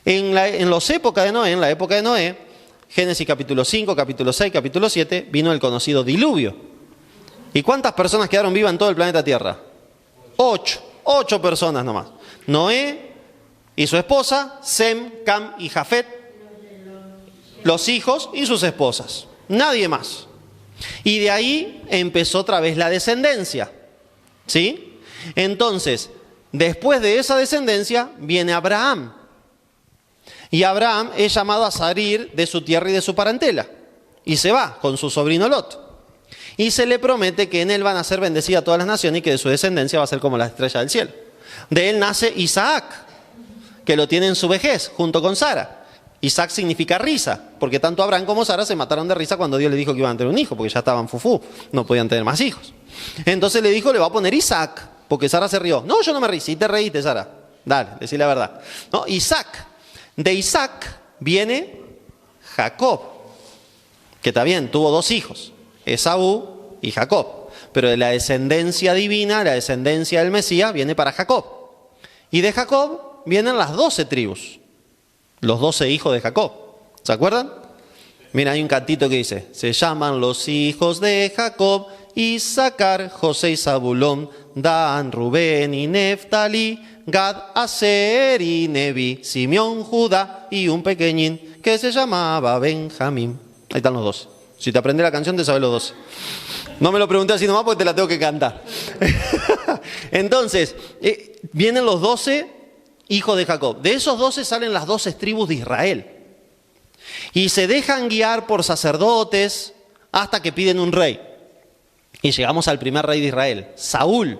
En la época de Noé, Génesis capítulo 5, capítulo 6, capítulo 7, vino el conocido diluvio. ¿Y cuántas personas quedaron vivas en todo el planeta Tierra? 8 personas nomás. Noé y su esposa, Sem, Cam y Jafet, los hijos y sus esposas. Nadie más. Y de ahí empezó otra vez la descendencia. ¿Sí? Entonces, después de esa descendencia viene Abraham. Y Abraham es llamado a salir de su tierra y de su parentela. Y se va con su sobrino Lot. Y se le promete que en él van a ser bendecidas todas las naciones y que de su descendencia va a ser como la estrella del cielo. De él nace Isaac, que lo tiene en su vejez, junto con Sara. Isaac significa risa, porque tanto Abraham como Sara se mataron de risa cuando Dios le dijo que iban a tener un hijo, porque ya estaban fufú, no podían tener más hijos. Entonces le dijo, le va a poner Isaac, porque Sara se rió. No, yo no me reí, sí te reíste, Sara. Dale, decí la verdad. No, Isaac. De Isaac viene Jacob, que también tuvo 2 hijos, Esaú y Jacob. Pero de la descendencia divina, la descendencia del Mesías, viene para Jacob. Y de Jacob vienen las 12 tribus, los 12 hijos de Jacob. ¿Se acuerdan? Mira, hay un cantito que dice, se llaman los hijos de Jacob, Isaacar, José y Zabulón, Dan, Rubén y Neftalí, Gad, Aser y Nebi, Simeón, Judá y un pequeñín que se llamaba Benjamín. Ahí están los 12. Si te aprendes la canción te sabes los 12. No me lo pregunté así nomás porque te la tengo que cantar. Entonces, vienen los 12 hijos de Jacob. De esos 12 salen las 12 tribus de Israel. Y se dejan guiar por sacerdotes hasta que piden un rey. Y llegamos al primer rey de Israel, Saúl.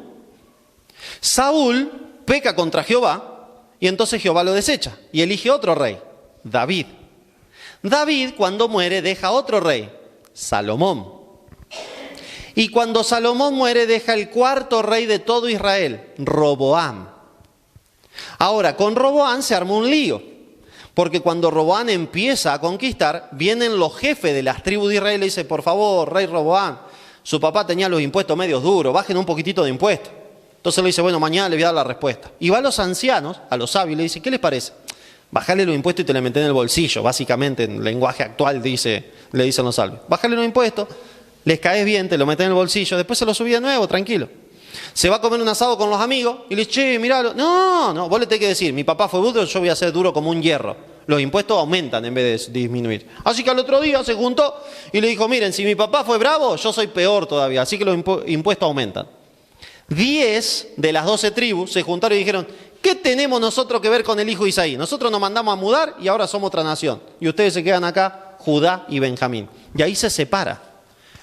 Saúl peca contra Jehová y entonces Jehová lo desecha y elige otro rey, David. David, cuando muere, deja otro rey, Salomón. Y cuando Salomón muere, deja el 4.º rey de todo Israel, Roboam. Ahora, con Roboam se armó un lío, porque cuando Roboam empieza a conquistar, vienen los jefes de las tribus de Israel y le dicen, por favor, rey Roboam, su papá tenía los impuestos medios duros, bajen un poquitito de impuestos. Entonces le dice, bueno, mañana le voy a dar la respuesta. Y va a los ancianos, a los sabios, y le dice, ¿qué les parece? Bajarle los impuestos y te le meten en el bolsillo, básicamente, en lenguaje actual le dicen los sabios. Bajarle los impuestos, les caes bien, te lo meten en el bolsillo, después se lo subí de nuevo, tranquilo. Se va a comer un asado con los amigos y le dice, che, miralo. No, vos le tenés que decir, mi papá fue duro, yo voy a ser duro como un hierro. Los impuestos aumentan en vez de disminuir. Así que al otro día se juntó y le dijo, miren, si mi papá fue bravo, yo soy peor todavía, así que los impuestos aumentan. 10 de las 12 tribus se juntaron y dijeron, ¿qué tenemos nosotros que ver con el hijo de Isaí? Nosotros nos mandamos a mudar y ahora somos otra nación. Y ustedes se quedan acá, Judá y Benjamín. Y ahí se separa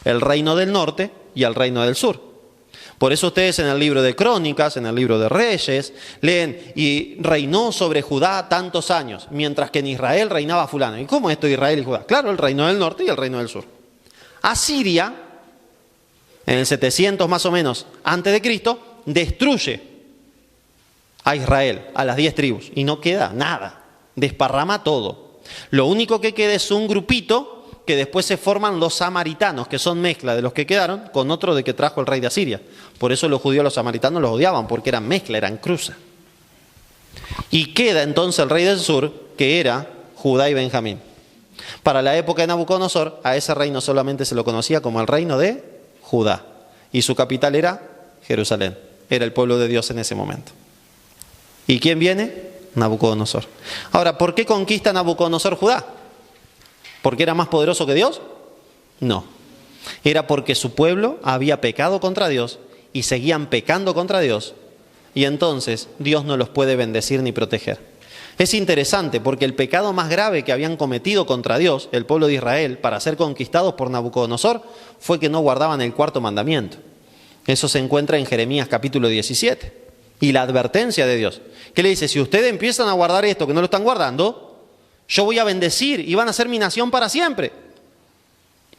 el reino del norte y el reino del sur. Por eso ustedes en el libro de Crónicas, en el libro de Reyes, leen, y reinó sobre Judá tantos años, mientras que en Israel reinaba fulano. ¿Y cómo es esto de Israel y Judá? Claro, el reino del norte y el reino del sur. Asiria, en el 700 más o menos antes de Cristo, destruye a Israel, a las 10 tribus, y no queda nada, desparrama todo. Lo único que queda es un grupito que después se forman los samaritanos, que son mezcla de los que quedaron con otro de que trajo el rey de Asiria. Por eso los judíos a los samaritanos los odiaban, porque eran mezcla, eran cruza. Y queda entonces el rey del sur, que era Judá y Benjamín. Para la época de Nabucodonosor, a ese reino solamente se lo conocía como el reino de Judá. Y su capital era Jerusalén. Era el pueblo de Dios en ese momento. ¿Y quién viene? Nabucodonosor. Ahora, ¿por qué conquista Nabucodonosor Judá? ¿Porque era más poderoso que Dios? No. Era porque su pueblo había pecado contra Dios y seguían pecando contra Dios. Y entonces Dios no los puede bendecir ni proteger. Es interesante porque el pecado más grave que habían cometido contra Dios, el pueblo de Israel, para ser conquistados por Nabucodonosor, fue que no guardaban el 4.º mandamiento. Eso se encuentra en Jeremías capítulo 17. Y la advertencia de Dios, que le dice, si ustedes empiezan a guardar esto que no lo están guardando, yo voy a bendecir y van a ser mi nación para siempre.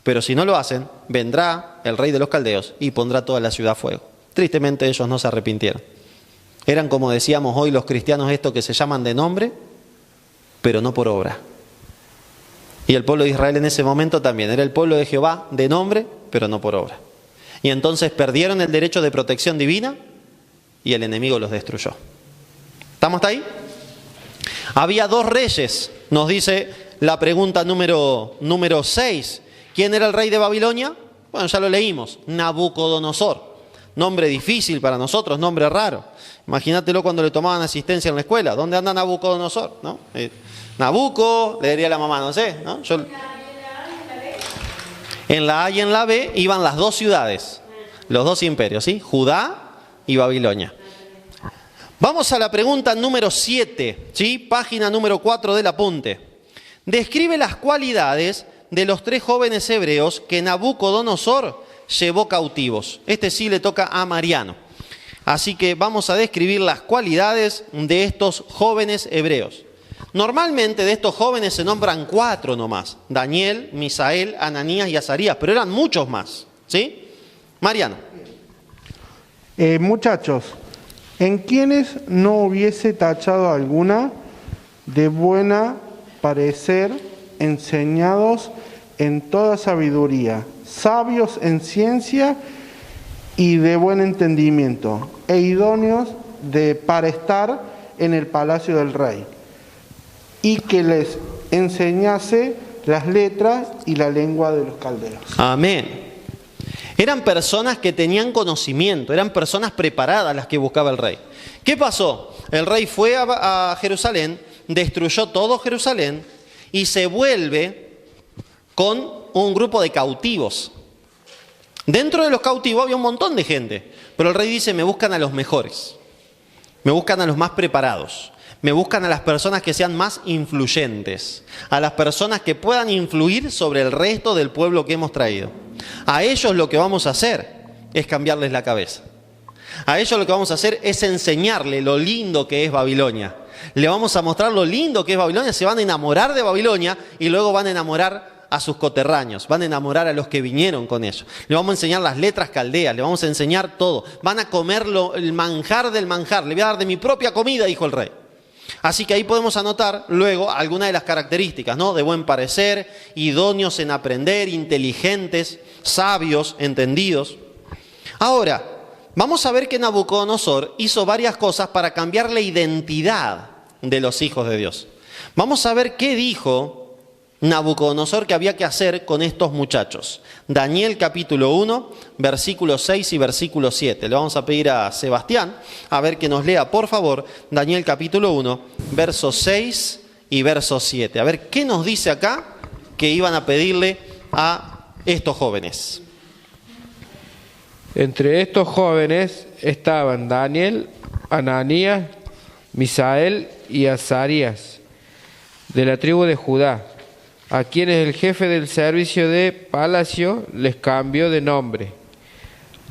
Pero si no lo hacen, vendrá el rey de los caldeos y pondrá toda la ciudad a fuego. Tristemente ellos no se arrepintieron. Eran, como decíamos hoy los cristianos, estos que se llaman de nombre, pero no por obra. Y el pueblo de Israel en ese momento también era el pueblo de Jehová de nombre, pero no por obra. Y entonces perdieron el derecho de protección divina y el enemigo los destruyó. ¿Estamos hasta ahí? Había 2 reyes, nos dice la pregunta número 6. ¿Quién era el rey de Babilonia? Bueno, ya lo leímos, Nabucodonosor. Nombre difícil para nosotros, nombre raro. Imagínatelo cuando le tomaban asistencia en la escuela. ¿Dónde anda Nabucodonosor? ¿No? Nabuco, le diría a la mamá, no sé. ¿No? En la A y en la B iban las 2 ciudades, los 2 imperios, ¿sí? Judá y Babilonia. Vamos a la pregunta número 7, ¿sí? Página número 4 del apunte. Describe las cualidades de los 3 jóvenes hebreos que Nabucodonosor llevó cautivos. Este sí le toca a Mariano. Así que vamos a describir las cualidades de estos jóvenes hebreos. Normalmente de estos jóvenes se nombran 4 nomás: Daniel, Misael, Ananías y Azarías, pero eran muchos más, ¿sí? Mariano. Muchachos, ¿en quiénes no hubiese tachado alguna de buena parecer, enseñados en toda sabiduría, sabios en ciencia y de buen entendimiento, e idóneos para estar en el palacio del rey, y que les enseñase las letras y la lengua de los caldeos? Amén. Eran personas que tenían conocimiento, eran personas preparadas las que buscaba el rey. ¿Qué pasó? El rey fue a Jerusalén, destruyó todo Jerusalén y se vuelve con un grupo de cautivos. Dentro de los cautivos había un montón de gente, pero el rey dice: me buscan a los mejores, me buscan a los más preparados, me buscan a las personas que sean más influyentes, a las personas que puedan influir sobre el resto del pueblo que hemos traído. A ellos lo que vamos a hacer es cambiarles la cabeza. A ellos lo que vamos a hacer es enseñarle lo lindo que es Babilonia. Le vamos a mostrar lo lindo que es Babilonia, se van a enamorar de Babilonia y luego van a enamorar a sus coterráneos, van a enamorar a los que vinieron con ellos. Le vamos a enseñar las letras caldeas, le vamos a enseñar todo. Van a comer el manjar del manjar. Le voy a dar de mi propia comida, dijo el rey. Así que ahí podemos anotar luego algunas de las características, ¿no? De buen parecer, idóneos en aprender, inteligentes, sabios, entendidos. Ahora, vamos a ver que Nabucodonosor hizo varias cosas para cambiar la identidad de los hijos de Dios. Vamos a ver qué dijo Nabucodonosor que había que hacer con estos muchachos. Daniel capítulo 1, versículo 6 y versículo 7. Le vamos a pedir a Sebastián a ver que nos lea, por favor, Daniel capítulo 1, versos 6 y verso 7. A ver qué nos dice acá que iban a pedirle a estos jóvenes. Entre estos jóvenes estaban Daniel, Ananías, Misael y Azarías, de la tribu de Judá, a quienes el jefe del servicio de palacio les cambió de nombre.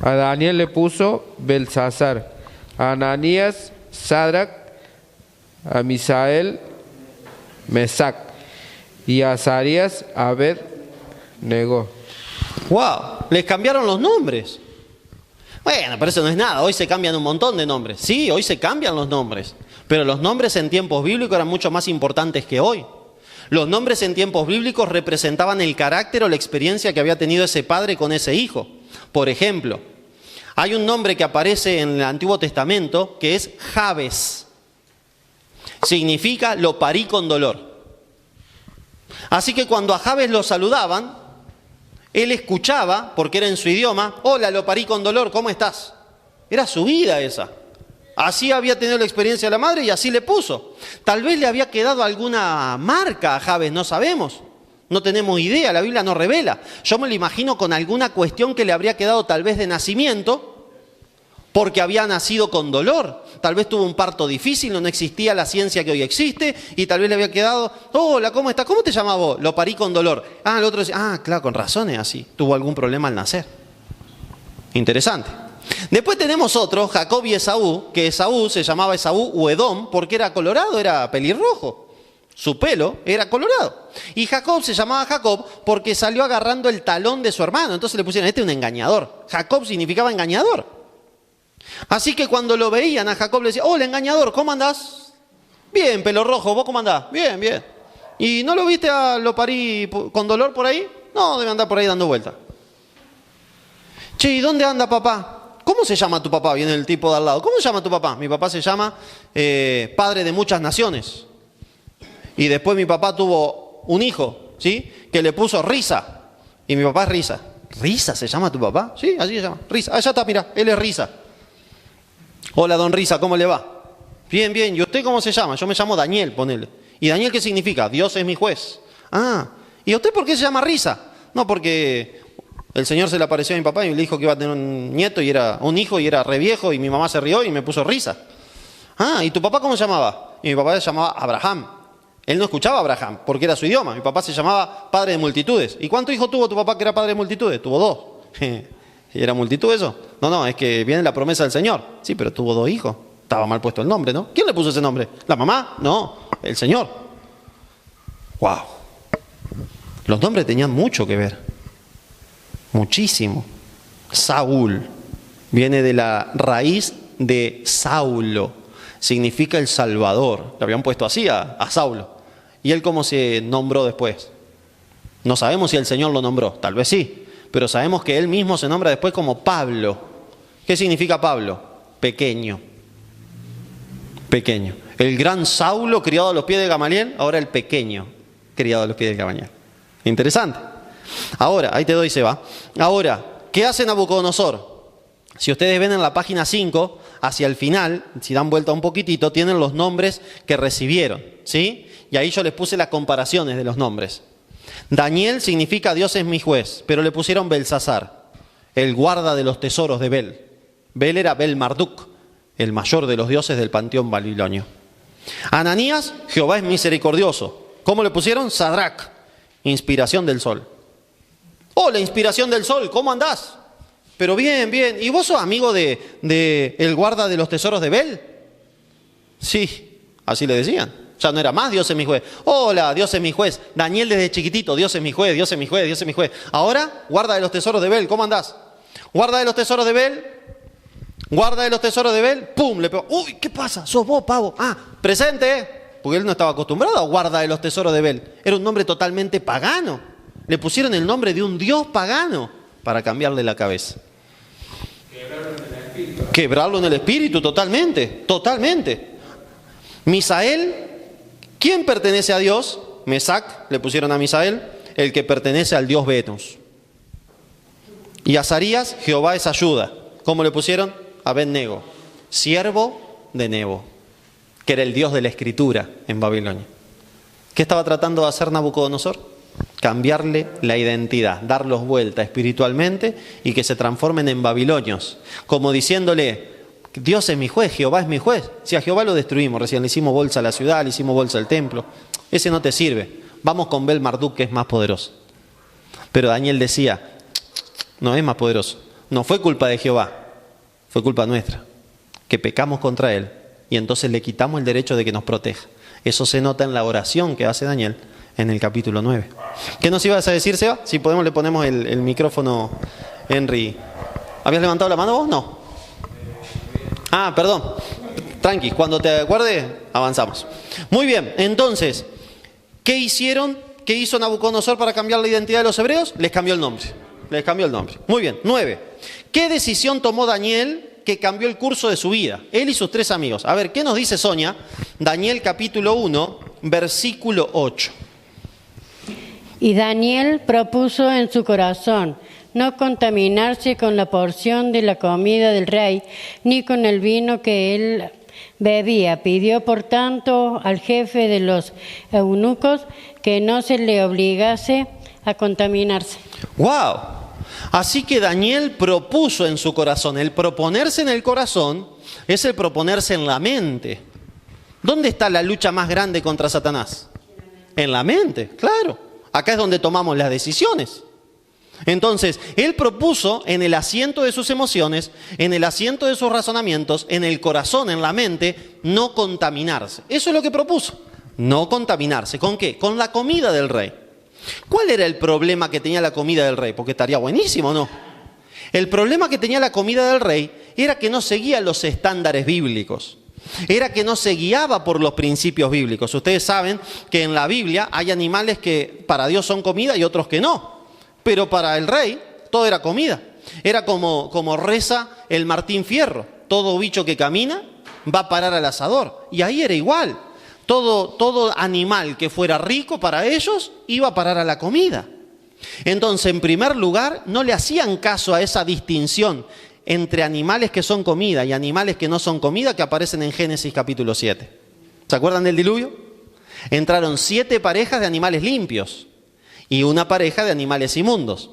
A Daniel le puso Belsasar, a Ananías Sadrac, a Misael Mesac y a Azarías Abed-Nego. ¡Wow! Les cambiaron los nombres. Bueno, pero eso no es nada. Hoy se cambian un montón de nombres. Sí, hoy se cambian los nombres. Pero los nombres en tiempos bíblicos eran mucho más importantes que hoy. Los nombres en tiempos bíblicos representaban el carácter o la experiencia que había tenido ese padre con ese hijo. Por ejemplo, hay un nombre que aparece en el Antiguo Testamento que es Jabes. Significa lo parí con dolor. Así que cuando a Jabes lo saludaban, él escuchaba, porque era en su idioma: hola, lo parí con dolor, ¿cómo estás? Era su vida esa. Así había tenido la experiencia de la madre y así le puso. Tal vez le había quedado alguna marca a Jabes, no sabemos. No tenemos idea, la Biblia no revela. Yo me lo imagino con alguna cuestión que le habría quedado tal vez de nacimiento, porque había nacido con dolor. Tal vez tuvo un parto difícil, no existía la ciencia que hoy existe, y tal vez le había quedado: hola, ¿cómo estás? ¿Cómo te llamás vos? Lo parí con dolor. El otro decía: claro, con razón es así. Tuvo algún problema al nacer. Interesante. Después tenemos otro, Jacob y Esaú, que Esaú se llamaba Esaú o Edom porque era colorado, era pelirrojo. Su pelo era colorado. Y Jacob se llamaba Jacob porque salió agarrando el talón de su hermano. Entonces le pusieron, este es un engañador. Jacob significaba engañador. Así que cuando lo veían a Jacob le decían, hola engañador, ¿cómo andás? Bien, pelo rojo, ¿vos cómo andás? Bien, bien. ¿Y no lo viste a Loparí con dolor por ahí? No, debe andar por ahí dando vueltas. Che, ¿y dónde anda papá? ¿Cómo se llama tu papá? Viene el tipo de al lado. ¿Cómo se llama tu papá? Mi papá se llama padre de muchas naciones. Y después mi papá tuvo un hijo, ¿sí? Que le puso Risa. Y mi papá es Risa. ¿Risa se llama tu papá? Sí, así se llama. Risa. Allá está, mira, él es Risa. Hola, don Risa, ¿cómo le va? Bien, bien. ¿Y usted cómo se llama? Yo me llamo Daniel, ponele. ¿Y Daniel qué significa? Dios es mi juez. Ah, ¿y usted por qué se llama Risa? No, porque el Señor se le apareció a mi papá y le dijo que iba a tener un nieto y era un hijo y era re viejo y mi mamá se rió y me puso Risa. Ah, ¿y tu papá cómo se llamaba? Y mi papá se llamaba Abraham. Él no escuchaba Abraham porque era su idioma. Mi papá se llamaba padre de multitudes. ¿Y cuántos hijos tuvo tu papá que era padre de multitudes? Tuvo 2. ¿Y era multitud eso? No, es que viene la promesa del Señor. Sí, pero tuvo 2 hijos. Estaba mal puesto el nombre, ¿no? ¿Quién le puso ese nombre? ¿La mamá? No, el Señor. ¡Wow! Los nombres tenían mucho que ver. Muchísimo. Saúl viene de la raíz de Saulo. Significa el Salvador. Le habían puesto así a Saulo. ¿Y él cómo se nombró después? No sabemos si el Señor lo nombró. Tal vez sí. Pero sabemos que él mismo se nombra después como Pablo. ¿Qué significa Pablo? Pequeño. Pequeño. El gran Saulo criado a los pies de Gamaliel, ahora el pequeño criado a los pies de Gamaliel. Interesante. Ahora, ahí te doy, Seba. Ahora, ¿qué hace Nabucodonosor? Si ustedes ven en la página 5, hacia el final, si dan vuelta un poquitito, tienen los nombres que recibieron, ¿sí? Y ahí yo les puse las comparaciones de los nombres. Daniel significa Dios es mi juez, pero le pusieron Belsasar, el guarda de los tesoros de Bel. Bel era Bel Marduk, el mayor de los dioses del panteón babilonio. Ananías, Jehová es misericordioso. ¿Cómo le pusieron? Sadrach, inspiración del sol. Oh, la inspiración del sol, ¿cómo andás? Pero bien, bien. ¿Y vos sos amigo de el guarda de los tesoros de Bel? Sí, así le decían. Ya no era más Dios es mi juez. Hola, Dios es mi juez. Daniel desde chiquitito, Dios es mi juez, Dios es mi juez, Dios es mi juez. Ahora, guarda de los tesoros de Bel, ¿cómo andás? Guarda de los tesoros de Bel. Guarda de los tesoros de Bel. ¡Pum! Le pegó. ¡Uy! ¿Qué pasa? ¡Sos vos, pavo! ¡Ah! ¡Presente! Porque él no estaba acostumbrado a guarda de los tesoros de Bel. Era un nombre totalmente pagano. Le pusieron el nombre de un dios pagano para cambiarle la cabeza. Quebrarlo en el espíritu, totalmente, totalmente. Misael, ¿quién pertenece a Dios? Mesac, le pusieron a Misael, el que pertenece al dios Venus. Y Azarías, Jehová es ayuda. ¿Cómo le pusieron? Abed-nego, siervo de Nebo, que era el dios de la escritura en Babilonia. ¿Qué estaba tratando de hacer Nabucodonosor? Cambiarle la identidad, darlos vuelta espiritualmente y que se transformen en babilonios, como diciéndole, Dios es mi juez, Jehová es mi juez. Si a Jehová lo destruimos, recién le hicimos bolsa a la ciudad, le hicimos bolsa al templo, ese no te sirve, vamos con Bel Marduk que es más poderoso. Pero Daniel decía, no es más poderoso, no fue culpa de Jehová, fue culpa nuestra, que pecamos contra él y entonces le quitamos el derecho de que nos proteja. Eso se nota en la oración que hace Daniel en el capítulo 9. ¿Qué nos ibas a decir, Seba? Si podemos le ponemos el micrófono, Henry. ¿Habías levantado la mano vos? No. Ah, perdón. Tranqui, cuando te acuerdes, avanzamos. Muy bien, entonces, ¿qué hicieron? ¿Qué hizo Nabucodonosor para cambiar la identidad de los hebreos? Les cambió el nombre. Les cambió el nombre. Muy bien, 9. ¿Qué decisión tomó Daniel que cambió el curso de su vida? Él y sus 3 amigos. A ver, ¿qué nos dice Sonia? Daniel capítulo 1, versículo 8. Y Daniel propuso en su corazón no contaminarse con la porción de la comida del rey, ni con el vino que él bebía. Pidió, por tanto, al jefe de los eunucos que no se le obligase a contaminarse. ¡Wow! Así que Daniel propuso en su corazón. El proponerse en el corazón es el proponerse en la mente. ¿Dónde está la lucha más grande contra Satanás? En la mente, claro. Acá es donde tomamos las decisiones. Entonces, él propuso en el asiento de sus emociones, en el asiento de sus razonamientos, en el corazón, en la mente, no contaminarse. Eso es lo que propuso. no contaminarse. ¿Con qué? Con la comida del rey. ¿Cuál era el problema que tenía la comida del rey? Porque estaría buenísimo, ¿no? El problema que tenía la comida del rey era que no seguía los estándares bíblicos. Era que no se guiaba por los principios bíblicos. Ustedes saben que en la Biblia hay animales que para Dios son comida y otros que no. Pero para el rey todo era comida. Era como reza el Martín Fierro. Todo bicho que camina va a parar al asador. Y ahí era igual. Todo animal que fuera rico para ellos iba a parar a la comida. Entonces, en primer lugar, no le hacían caso a esa distinción entre animales que son comida y animales que no son comida que aparecen en Génesis capítulo 7. ¿Se acuerdan del diluvio? Entraron 7 parejas de animales limpios y una pareja de animales inmundos.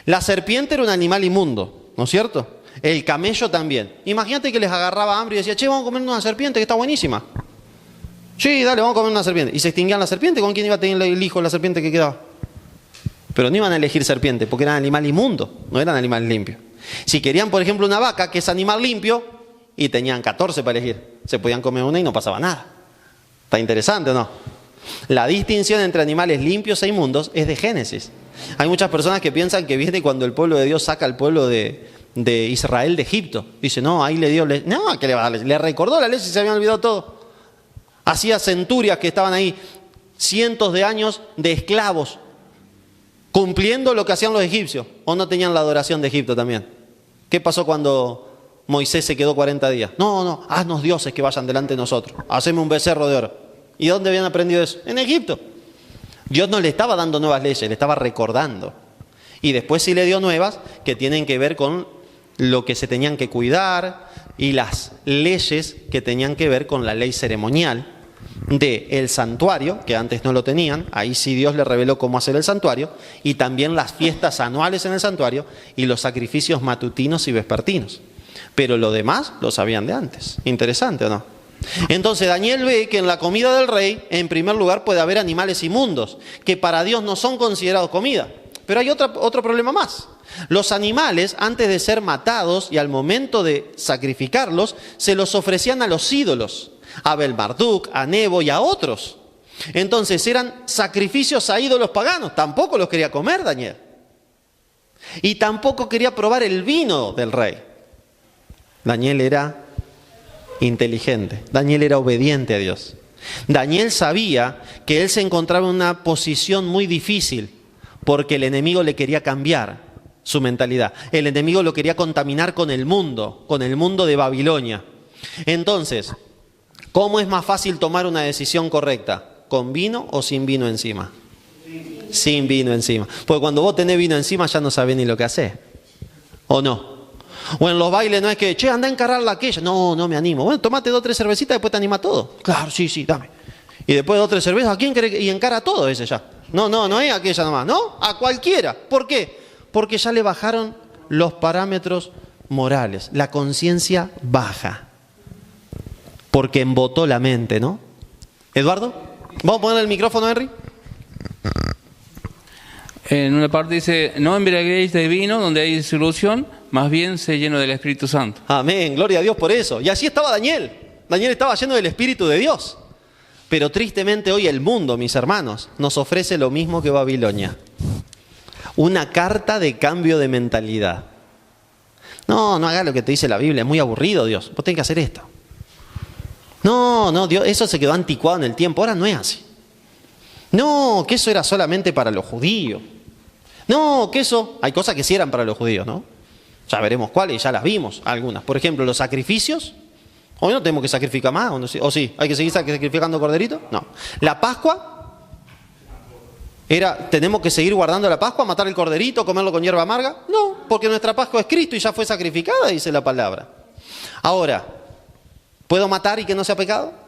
La serpiente era un animal inmundo, ¿no es cierto? El camello también. Imagínate que les agarraba hambre y decía, che, vamos a comer una serpiente que está buenísima. Sí, dale, vamos a comer una serpiente. Y se extinguían la serpiente. ¿Con quién iba a tener el hijo de la serpiente que quedaba? Pero no iban a elegir serpiente porque eran animal inmundo, no eran animales limpios. Si querían, por ejemplo, una vaca, que es animal limpio, y tenían 14 para elegir, se podían comer una y no pasaba nada. ¿Está interesante o no? La distinción entre animales limpios e inmundos es de Génesis. Hay muchas personas que piensan que viene cuando el pueblo de Dios saca al pueblo de Israel de Egipto. Dice, no, ahí le dio ley. No, ¿qué le va a dar? Le recordó la ley si se habían olvidado todo. Hacía centurias que estaban ahí, cientos de años de esclavos, cumpliendo lo que hacían los egipcios. ¿O no tenían la adoración de Egipto también? ¿Qué pasó cuando Moisés se quedó 40 días? No, haznos dioses que vayan delante de nosotros. Haceme un becerro de oro. ¿Y dónde habían aprendido eso? En Egipto. Dios no le estaba dando nuevas leyes, le estaba recordando. Y después sí le dio nuevas que tienen que ver con lo que se tenían que cuidar y las leyes que tenían que ver con la ley ceremonial del santuario, que antes no lo tenían. Ahí sí Dios le reveló cómo hacer el santuario, y también las fiestas anuales en el santuario y los sacrificios matutinos y vespertinos. Pero lo demás lo sabían de antes. ¿Interesante o no? Entonces Daniel ve que en la comida del rey, en primer lugar, puede haber animales inmundos, que para Dios no son considerados comida. Pero hay otro problema más. Los animales, antes de ser matados y al momento de sacrificarlos, se los ofrecían a los ídolos, a Bel-Marduk, a Nebo y a otros. Entonces eran sacrificios a ídolos paganos. Tampoco los quería comer Daniel. Y tampoco quería probar el vino del rey. Daniel era inteligente. Daniel era obediente a Dios. Daniel sabía que él se encontraba en una posición muy difícil porque el enemigo le quería cambiar su mentalidad. El enemigo lo quería contaminar con el mundo de Babilonia. Entonces, ¿cómo es más fácil tomar una decisión correcta? ¿Con vino o sin vino encima? Sin vino encima. Porque cuando vos tenés vino encima ya no sabés ni lo que hacés. ¿O no? O en los bailes no es que, che, anda a encararla aquella. No me animo. Bueno, tomate 2 o 3 cervecitas y después te anima todo. Claro, sí, dame. Y después 2 o 3 cervezas, ¿a quién cree? Y encara todo ese ya. No es aquella nomás, ¿no? A cualquiera. ¿Por qué? Porque ya le bajaron los parámetros morales. La conciencia baja. Porque embotó la mente, ¿no? Eduardo, ¿vamos a poner el micrófono, Henry? En una parte dice, no embriaguéis de vino donde hay disolución, más bien se lleno del Espíritu Santo. Amén, gloria a Dios por eso. Y así estaba Daniel. Daniel estaba lleno del Espíritu de Dios. Pero tristemente hoy el mundo, mis hermanos, nos ofrece lo mismo que Babilonia. Una carta de cambio de mentalidad. No hagas lo que te dice la Biblia, es muy aburrido, Dios. Vos tenés que hacer esto. No, Dios, eso se quedó anticuado en el tiempo, ahora no es así. No, que eso era solamente para los judíos. No, que eso, hay cosas que sí eran para los judíos, ¿no? Ya veremos cuáles, ya las vimos, algunas. Por ejemplo, los sacrificios. Hoy no tenemos que sacrificar más, ¿o sí? ¿Hay que seguir sacrificando corderito? No. La Pascua, ¿tenemos que seguir guardando la Pascua, matar el corderito, comerlo con hierba amarga? No, porque nuestra Pascua es Cristo y ya fue sacrificada, dice la palabra. Ahora, ¿puedo matar y que no sea pecado?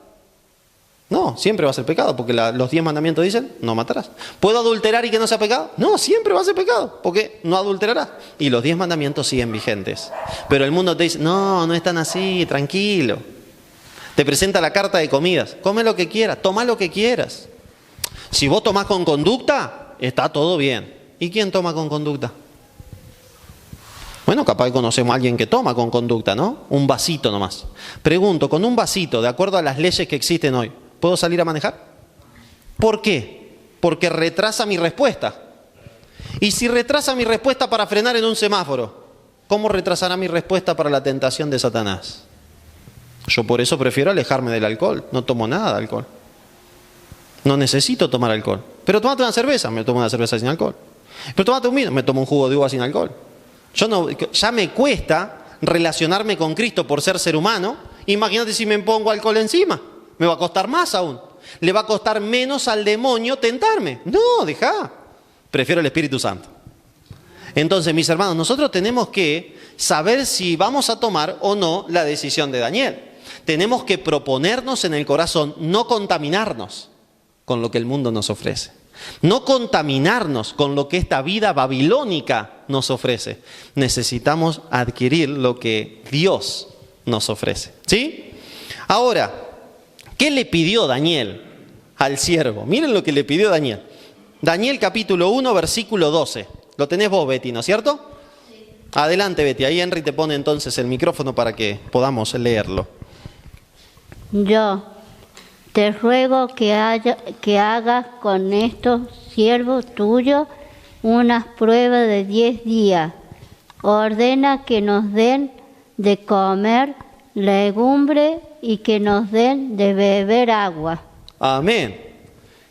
No, siempre va a ser pecado, porque los 10 mandamientos dicen, no matarás. ¿Puedo adulterar y que no sea pecado? No, siempre va a ser pecado, porque no adulterarás. Y los 10 mandamientos siguen vigentes. Pero el mundo te dice, no es tan así, tranquilo. Te presenta la carta de comidas, come lo que quieras, toma lo que quieras. Si vos tomás con conducta, está todo bien. ¿Y quién toma con conducta? Bueno, capaz que conocemos a alguien que toma con conducta, ¿no? Un vasito nomás. Pregunto, con un vasito, de acuerdo a las leyes que existen hoy, ¿puedo salir a manejar? ¿Por qué? Porque retrasa mi respuesta. Y si retrasa mi respuesta para frenar en un semáforo, ¿cómo retrasará mi respuesta para la tentación de Satanás? Yo por eso prefiero alejarme del alcohol. No tomo nada de alcohol. No necesito tomar alcohol. Pero tómate una cerveza, me tomo una cerveza sin alcohol. Pero tómate un vino, me tomo un jugo de uva sin alcohol. Ya me cuesta relacionarme con Cristo por ser humano. Imagínate si me pongo alcohol encima. Me va a costar más aún. Le va a costar menos al demonio tentarme. No, deja. Prefiero el Espíritu Santo. Entonces, mis hermanos, nosotros tenemos que saber si vamos a tomar o no la decisión de Daniel. Tenemos que proponernos en el corazón no contaminarnos con lo que el mundo nos ofrece. No contaminarnos con lo que esta vida babilónica nos ofrece. Necesitamos adquirir lo que Dios nos ofrece. ¿Sí? Ahora, ¿qué le pidió Daniel al siervo? Miren lo que le pidió Daniel. Daniel capítulo 1, versículo 12. Lo tenés vos, Betty, ¿no es cierto? Sí. Adelante, Betty. Ahí Henry te pone entonces el micrófono para que podamos leerlo. Yo te ruego que hagas con estos siervos tuyos unas pruebas de 10 días. Ordena que nos den de comer legumbre y que nos den de beber agua. Amén.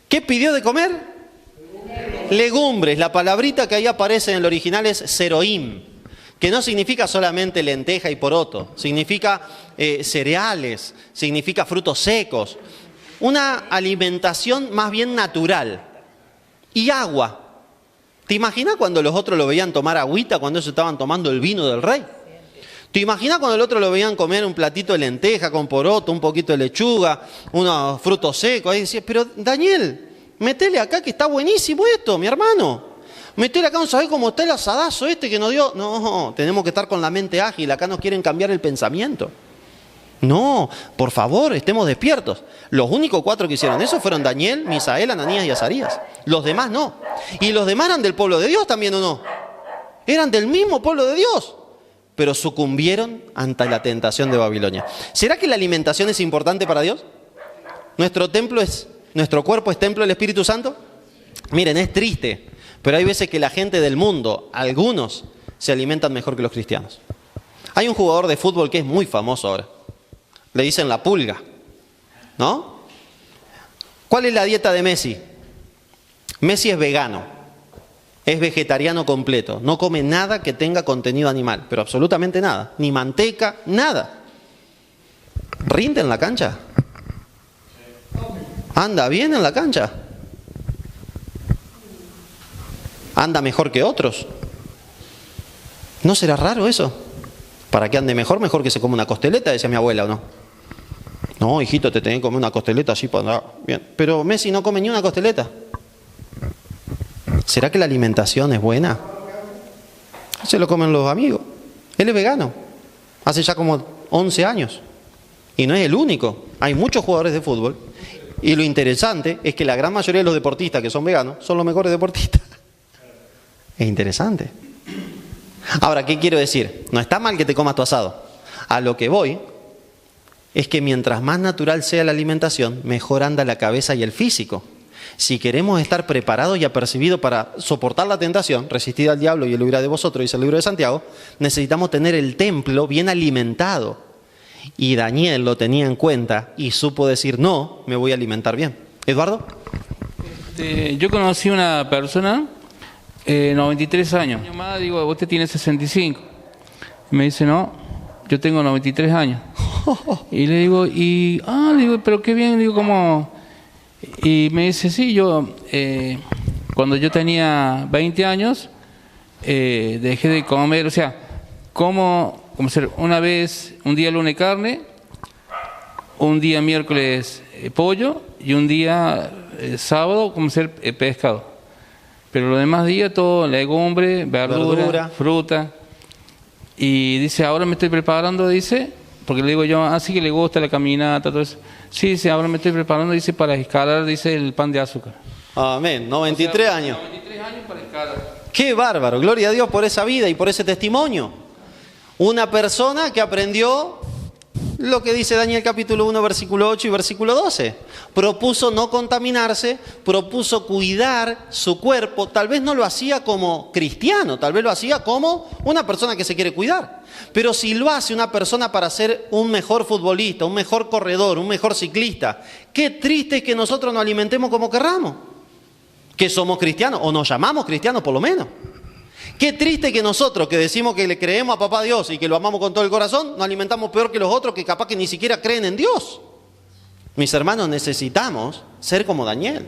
¿Qué pidió de comer? Legumbres. La palabrita que ahí aparece en el original es seroim, que no significa solamente lenteja y poroto, significa cereales, significa frutos secos. Una alimentación más bien natural. Y agua. ¿Te imaginas cuando los otros lo veían tomar agüita cuando ellos estaban tomando el vino del rey? ¿Te imaginas cuando el otro lo veían comer un platito de lenteja con poroto, un poquito de lechuga, unos frutos secos? Ahí decía, pero Daniel, metele acá que está buenísimo esto, mi hermano. Metele acá, no sabés cómo está el asadazo este que nos dio. No, tenemos que estar con la mente ágil, acá nos quieren cambiar el pensamiento. No, por favor, estemos despiertos. Los únicos 4 que hicieron eso fueron Daniel, Misael, Ananías y Azarías. Los demás no. Y los demás eran del pueblo de Dios también, ¿o no? Eran del mismo pueblo de Dios, pero sucumbieron ante la tentación de Babilonia. ¿Será que la alimentación es importante para Dios? ¿Nuestro cuerpo es templo del Espíritu Santo? Miren, es triste, pero hay veces que la gente del mundo, algunos, se alimentan mejor que los cristianos. Hay un jugador de fútbol que es muy famoso ahora. Le dicen la pulga, ¿no? ¿Cuál es la dieta de Messi? Messi es vegano, es vegetariano completo, no come nada que tenga contenido animal, pero absolutamente nada, ni manteca, nada. ¿Rinde en la cancha? ¿Anda bien en la cancha? ¿Anda mejor que otros? ¿No será raro eso? Para que ande mejor que se coma una costeleta, decía mi abuela, ¿o no? No, hijito, te tenés que comer una costeleta así para andar bien. Pero Messi no come ni una costeleta. ¿Será que la alimentación es buena? Se lo comen los amigos. Él es vegano. Hace ya como 11 años. Y no es el único. Hay muchos jugadores de fútbol. Y lo interesante es que la gran mayoría de los deportistas que son veganos son los mejores deportistas. Es interesante. Ahora, ¿qué quiero decir? No está mal que te comas tu asado. A lo que voy es que mientras más natural sea la alimentación, mejor anda la cabeza y el físico. Si queremos estar preparados y apercibidos para soportar la tentación, resistid al diablo y él huirá de vosotros, dice el libro de Santiago, necesitamos tener el templo bien alimentado. Y Daniel lo tenía en cuenta y supo decir, no, me voy a alimentar bien. ¿Eduardo? Yo conocí una persona, 93 años. Mi mamá, digo, usted tiene 65. Me dice, no, yo tengo 93 años. Y le digo, digo, pero qué bien, digo, ¿cómo? Y me dice, sí, yo, cuando yo tenía 20 años, dejé de comer, o sea, como ser una vez, un día lunes carne, un día miércoles pollo y un día sábado como ser pescado. Pero los demás días todo legumbre, verdura, fruta. Y dice, ahora me estoy preparando, dice, porque le digo yo, así que le gusta la caminata, todo eso. Sí, ahora me estoy preparando, dice, para escalar, dice, el pan de azúcar. Amén, 93 años. 93 años para escalar. Qué bárbaro, gloria a Dios por esa vida y por ese testimonio. Una persona que aprendió Lo que dice Daniel capítulo 1, versículo 8 y versículo 12. Propuso no contaminarse, propuso cuidar su cuerpo. Tal vez no lo hacía como cristiano, tal vez lo hacía como una persona que se quiere cuidar. Pero si lo hace una persona para ser un mejor futbolista, un mejor corredor, un mejor ciclista, qué triste es que nosotros nos alimentemos como querramos. Que somos cristianos, o nos llamamos cristianos por lo menos. Qué triste que nosotros, que decimos que le creemos a Papá Dios y que lo amamos con todo el corazón, nos alimentamos peor que los otros que capaz que ni siquiera creen en Dios. Mis hermanos, necesitamos ser como Daniel.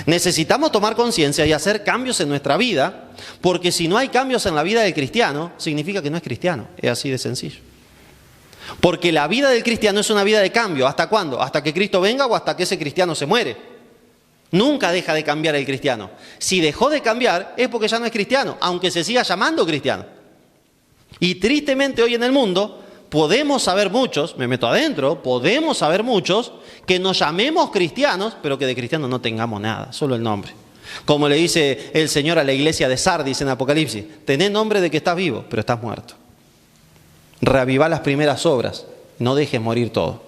Necesitamos tomar conciencia y hacer cambios en nuestra vida, porque si no hay cambios en la vida del cristiano, significa que no es cristiano. Es así de sencillo. Porque la vida del cristiano es una vida de cambio. ¿Hasta cuándo? Hasta que Cristo venga o hasta que ese cristiano se muere. Nunca deja de cambiar el cristiano. Si dejó de cambiar es porque ya no es cristiano, aunque se siga llamando cristiano. Y tristemente hoy en el mundo podemos saber muchos, me meto adentro, podemos saber muchos que nos llamemos cristianos, pero que de cristianos no tengamos nada, solo el nombre. Como le dice el Señor a la iglesia de Sardis en Apocalipsis, tenés nombre de que estás vivo, pero estás muerto. Reavivá las primeras obras, no dejes morir todo.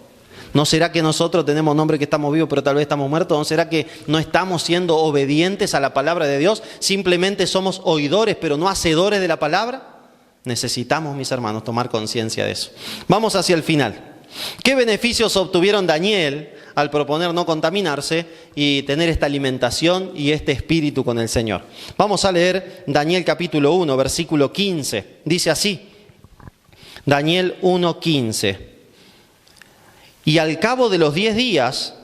¿No será que nosotros tenemos nombre que estamos vivos, pero tal vez estamos muertos? ¿No será que no estamos siendo obedientes a la palabra de Dios? Simplemente somos oidores, pero no hacedores de la palabra. Necesitamos, mis hermanos, tomar conciencia de eso. Vamos hacia el final. ¿Qué beneficios obtuvieron Daniel al proponer no contaminarse y tener esta alimentación y este espíritu con el Señor? Vamos a leer Daniel capítulo 1, versículo 15. Dice así, Daniel 1:15. Y al cabo de los 10 días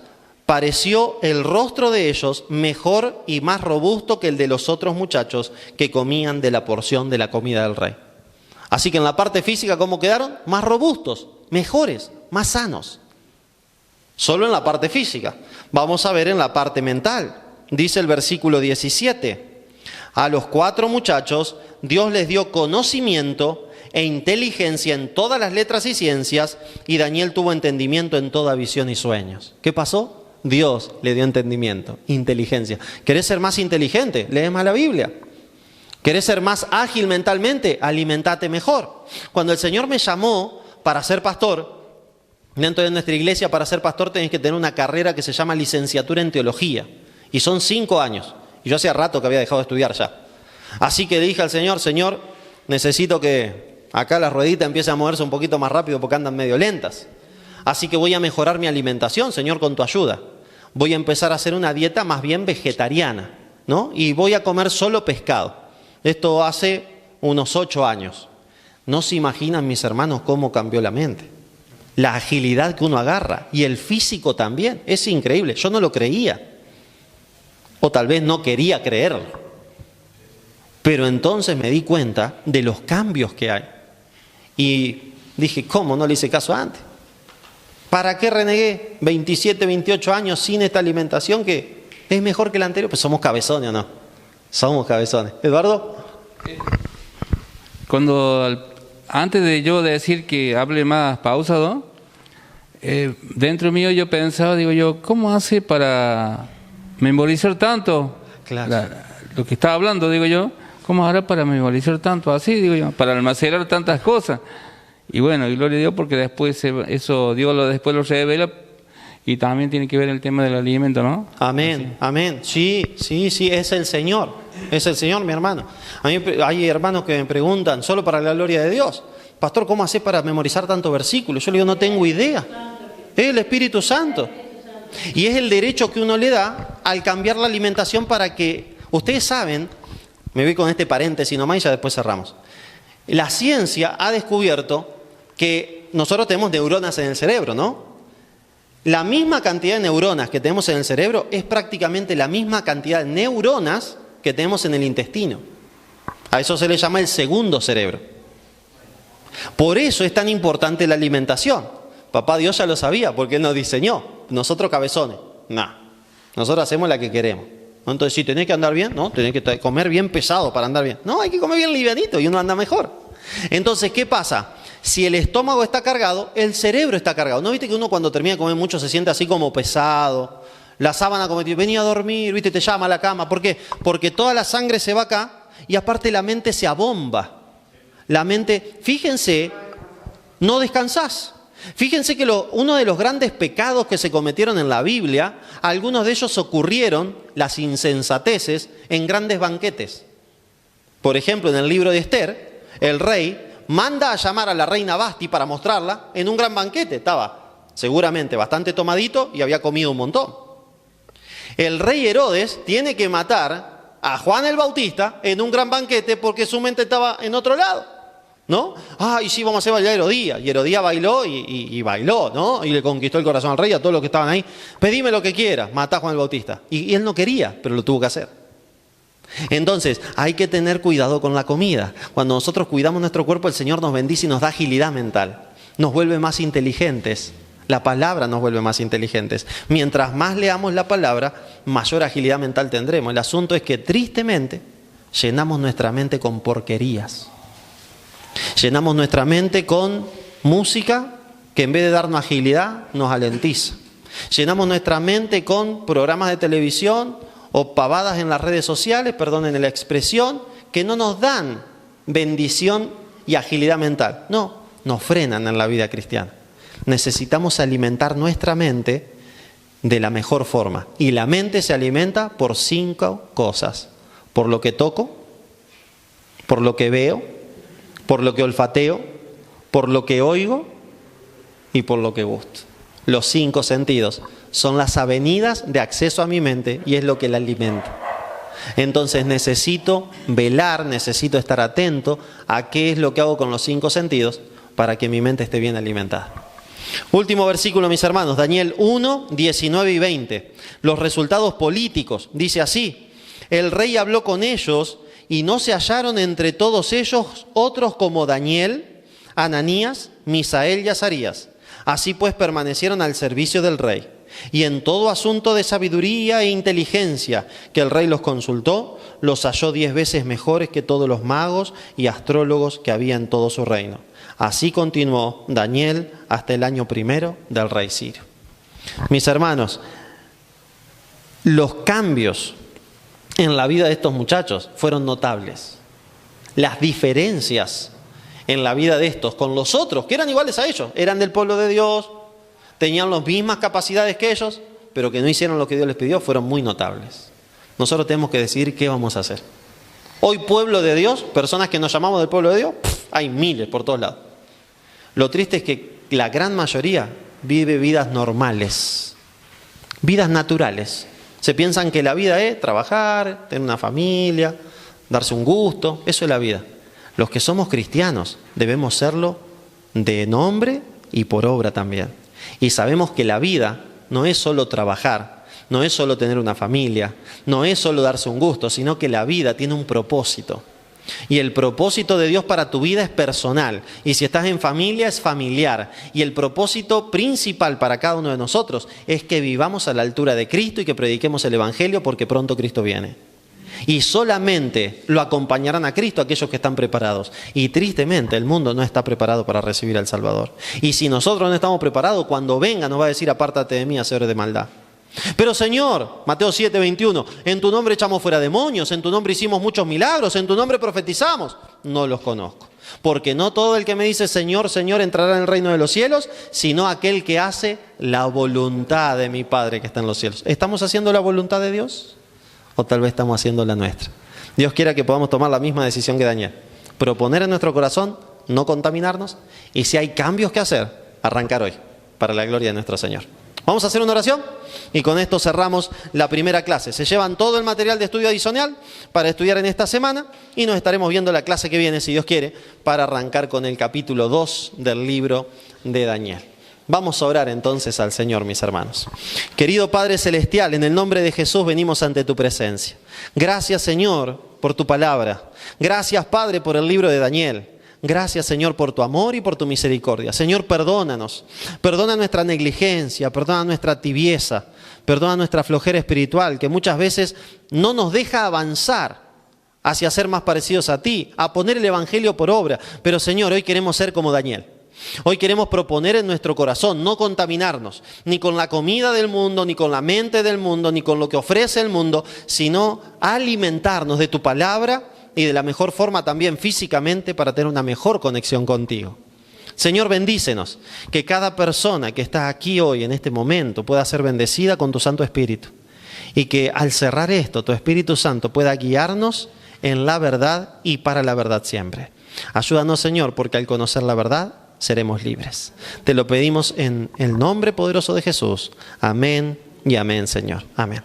pareció el rostro de ellos mejor y más robusto que el de los otros muchachos que comían de la porción de la comida del rey. Así que en la parte física, ¿cómo quedaron? Más robustos, mejores, más sanos. Solo en la parte física. Vamos a ver en la parte mental. Dice el versículo 17. A los 4 muchachos Dios les dio conocimiento e inteligencia en todas las letras y ciencias, y Daniel tuvo entendimiento en toda visión y sueños. ¿Qué pasó? Dios le dio entendimiento, inteligencia. ¿Querés ser más inteligente? Lee más la Biblia. ¿Querés ser más ágil mentalmente? Alimentate mejor. Cuando el Señor me llamó para ser pastor, dentro de nuestra iglesia, para ser pastor tenés que tener una carrera que se llama licenciatura en teología, y son 5 años, y yo hacía rato que había dejado de estudiar ya. Así que le dije al Señor, Señor, necesito que acá la ruedita empieza a moverse un poquito más rápido porque andan medio lentas. Así que voy a mejorar mi alimentación, Señor, con tu ayuda. Voy a empezar a hacer una dieta más bien vegetariana, ¿no? Y voy a comer solo pescado. Esto hace unos 8 años. No se imaginan, mis hermanos, cómo cambió la mente. La agilidad que uno agarra y el físico también. Es increíble. Yo no lo creía. O tal vez no quería creerlo. Pero entonces me di cuenta de los cambios que hay. Y dije, ¿cómo no le hice caso antes? ¿Para qué renegué 27, 28 años sin esta alimentación que es mejor que la anterior? Pues somos cabezones, ¿o no? Somos cabezones. ¿Eduardo? Antes de yo decir que hable más pausado, dentro mío yo pensaba, digo yo, ¿cómo hace para memorizar tanto? Claro. Lo que estaba hablando, digo yo. ¿Cómo hará para memorizar tanto así, digo yo? Para almacenar tantas cosas. Y bueno, y gloria a Dios porque después eso Dios después lo revela y también tiene que ver el tema del alimento, ¿no? Amén, así. Amén. Sí, es el Señor. Es el Señor, mi hermano. A mí hay hermanos que me preguntan, solo para la gloria de Dios, pastor, ¿cómo haces para memorizar tantos versículos? Yo le digo, no tengo idea. Es el Espíritu Santo. Y es el derecho que uno le da al cambiar la alimentación para que, ustedes saben, me voy con este paréntesis nomás y ya después cerramos. La ciencia ha descubierto que nosotros tenemos neuronas en el cerebro, ¿no? La misma cantidad de neuronas que tenemos en el cerebro es prácticamente la misma cantidad de neuronas que tenemos en el intestino. A eso se le llama el segundo cerebro. Por eso es tan importante la alimentación. Papá Dios ya lo sabía porque Él nos diseñó. Nosotros cabezones, no. Nosotros hacemos la que queremos. Entonces, si tenés que andar bien, no, tenés que comer bien pesado para andar bien. No, hay que comer bien livianito y uno anda mejor. Entonces, ¿qué pasa? Si el estómago está cargado, el cerebro está cargado. ¿No viste que uno cuando termina de comer mucho se siente así como pesado? La sábana como venía a dormir, ¿viste? Te llama a la cama. ¿Por qué? Porque toda la sangre se va acá y aparte la mente se abomba. La mente, fíjense, no descansás. Fíjense que uno de los grandes pecados que se cometieron en la Biblia, algunos de ellos ocurrieron, las insensateces, en grandes banquetes. Por ejemplo, en el libro de Esther, el rey manda a llamar a la reina Basti para mostrarla en un gran banquete. Estaba seguramente bastante tomadito y había comido un montón. El rey Herodes tiene que matar a Juan el Bautista en un gran banquete porque su mente estaba en otro lado. ¿No? Y sí, vamos a hacer bailar a Herodías. Y Herodías bailó y bailó, ¿no? Y le conquistó el corazón al rey, a todos los que estaban ahí. Pedime lo que quieras, matá a Juan el Bautista. Y él no quería, pero lo tuvo que hacer. Entonces, hay que tener cuidado con la comida. Cuando nosotros cuidamos nuestro cuerpo, el Señor nos bendice y nos da agilidad mental. Nos vuelve más inteligentes. La palabra nos vuelve más inteligentes. Mientras más leamos la palabra, mayor agilidad mental tendremos. El asunto es que, tristemente, llenamos nuestra mente con porquerías. Llenamos nuestra mente con música que en vez de darnos agilidad, nos alentiza. Llenamos nuestra mente con programas de televisión o pavadas en las redes sociales, perdonen la expresión, que no nos dan bendición y agilidad mental. No, nos frenan en la vida cristiana. Necesitamos alimentar nuestra mente de la mejor forma. Y la mente se alimenta por 5 cosas. Por lo que toco, por lo que veo, por lo que olfateo, por lo que oigo y por lo que gusto. Los 5 sentidos son las avenidas de acceso a mi mente y es lo que la alimenta. Entonces necesito velar, necesito estar atento a qué es lo que hago con los 5 sentidos para que mi mente esté bien alimentada. Último versículo, mis hermanos, Daniel 1, 19 y 20. Los resultados políticos, dice así: el rey habló con ellos y no se hallaron entre todos ellos otros como Daniel, Ananías, Misael y Azarías. Así pues permanecieron al servicio del rey. Y en todo asunto de sabiduría e inteligencia que el rey los consultó, los halló 10 veces mejores que todos los magos y astrólogos que había en todo su reino. Así continuó Daniel hasta el año 1 del rey Sirio. Mis hermanos, los cambios en la vida de estos muchachos fueron notables. Las diferencias en la vida de estos con los otros, que eran iguales a ellos, eran del pueblo de Dios, tenían las mismas capacidades que ellos, pero que no hicieron lo que Dios les pidió, fueron muy notables. Nosotros tenemos que decidir qué vamos a hacer. Hoy, pueblo de Dios, personas que nos llamamos del pueblo de Dios, hay miles por todos lados. Lo triste es que la gran mayoría vive vidas normales, vidas naturales. Se piensan que la vida es trabajar, tener una familia, darse un gusto, eso es la vida. Los que somos cristianos debemos serlo de nombre y por obra también. Y sabemos que la vida no es solo trabajar, no es solo tener una familia, no es solo darse un gusto, sino que la vida tiene un propósito. Y el propósito de Dios para tu vida es personal. Y si estás en familia, es familiar. Y el propósito principal para cada uno de nosotros es que vivamos a la altura de Cristo y que prediquemos el Evangelio, porque pronto Cristo viene. Y solamente lo acompañarán a Cristo aquellos que están preparados. Y tristemente el mundo no está preparado para recibir al Salvador. Y si nosotros no estamos preparados, cuando venga nos va a decir: apártate de mí, hacedor de maldad. Pero Señor, Mateo 7, 21, en tu nombre echamos fuera demonios, en tu nombre hicimos muchos milagros, en tu nombre profetizamos. No los conozco. Porque no todo el que me dice Señor, Señor entrará en el reino de los cielos, sino aquel que hace la voluntad de mi Padre que está en los cielos. ¿Estamos haciendo la voluntad de Dios? ¿O tal vez estamos haciendo la nuestra? Dios quiera que podamos tomar la misma decisión que Daniel. Proponer en nuestro corazón, no contaminarnos, y si hay cambios que hacer, arrancar hoy, para la gloria de nuestro Señor. Vamos a hacer una oración y con esto cerramos la primera clase. Se llevan todo el material de estudio adicional para estudiar en esta semana y nos estaremos viendo la clase que viene, si Dios quiere, para arrancar con el capítulo 2 del libro de Daniel. Vamos a orar entonces al Señor, mis hermanos. Querido Padre Celestial, en el nombre de Jesús venimos ante tu presencia. Gracias, Señor, por tu palabra. Gracias, Padre, por el libro de Daniel. Gracias, Señor, por tu amor y por tu misericordia. Señor, perdónanos. Perdona nuestra negligencia, perdona nuestra tibieza, perdona nuestra flojera espiritual, que muchas veces no nos deja avanzar hacia ser más parecidos a ti, a poner el Evangelio por obra. Pero, Señor, hoy queremos ser como Daniel. Hoy queremos proponer en nuestro corazón no contaminarnos ni con la comida del mundo, ni con la mente del mundo, ni con lo que ofrece el mundo, sino alimentarnos de tu palabra y de la mejor forma también físicamente para tener una mejor conexión contigo. Señor, bendícenos, que cada persona que está aquí hoy, en este momento, pueda ser bendecida con tu Santo Espíritu. Y que al cerrar esto, tu Espíritu Santo pueda guiarnos en la verdad y para la verdad siempre. Ayúdanos, Señor, porque al conocer la verdad, seremos libres. Te lo pedimos en el nombre poderoso de Jesús. Amén y amén, Señor. Amén.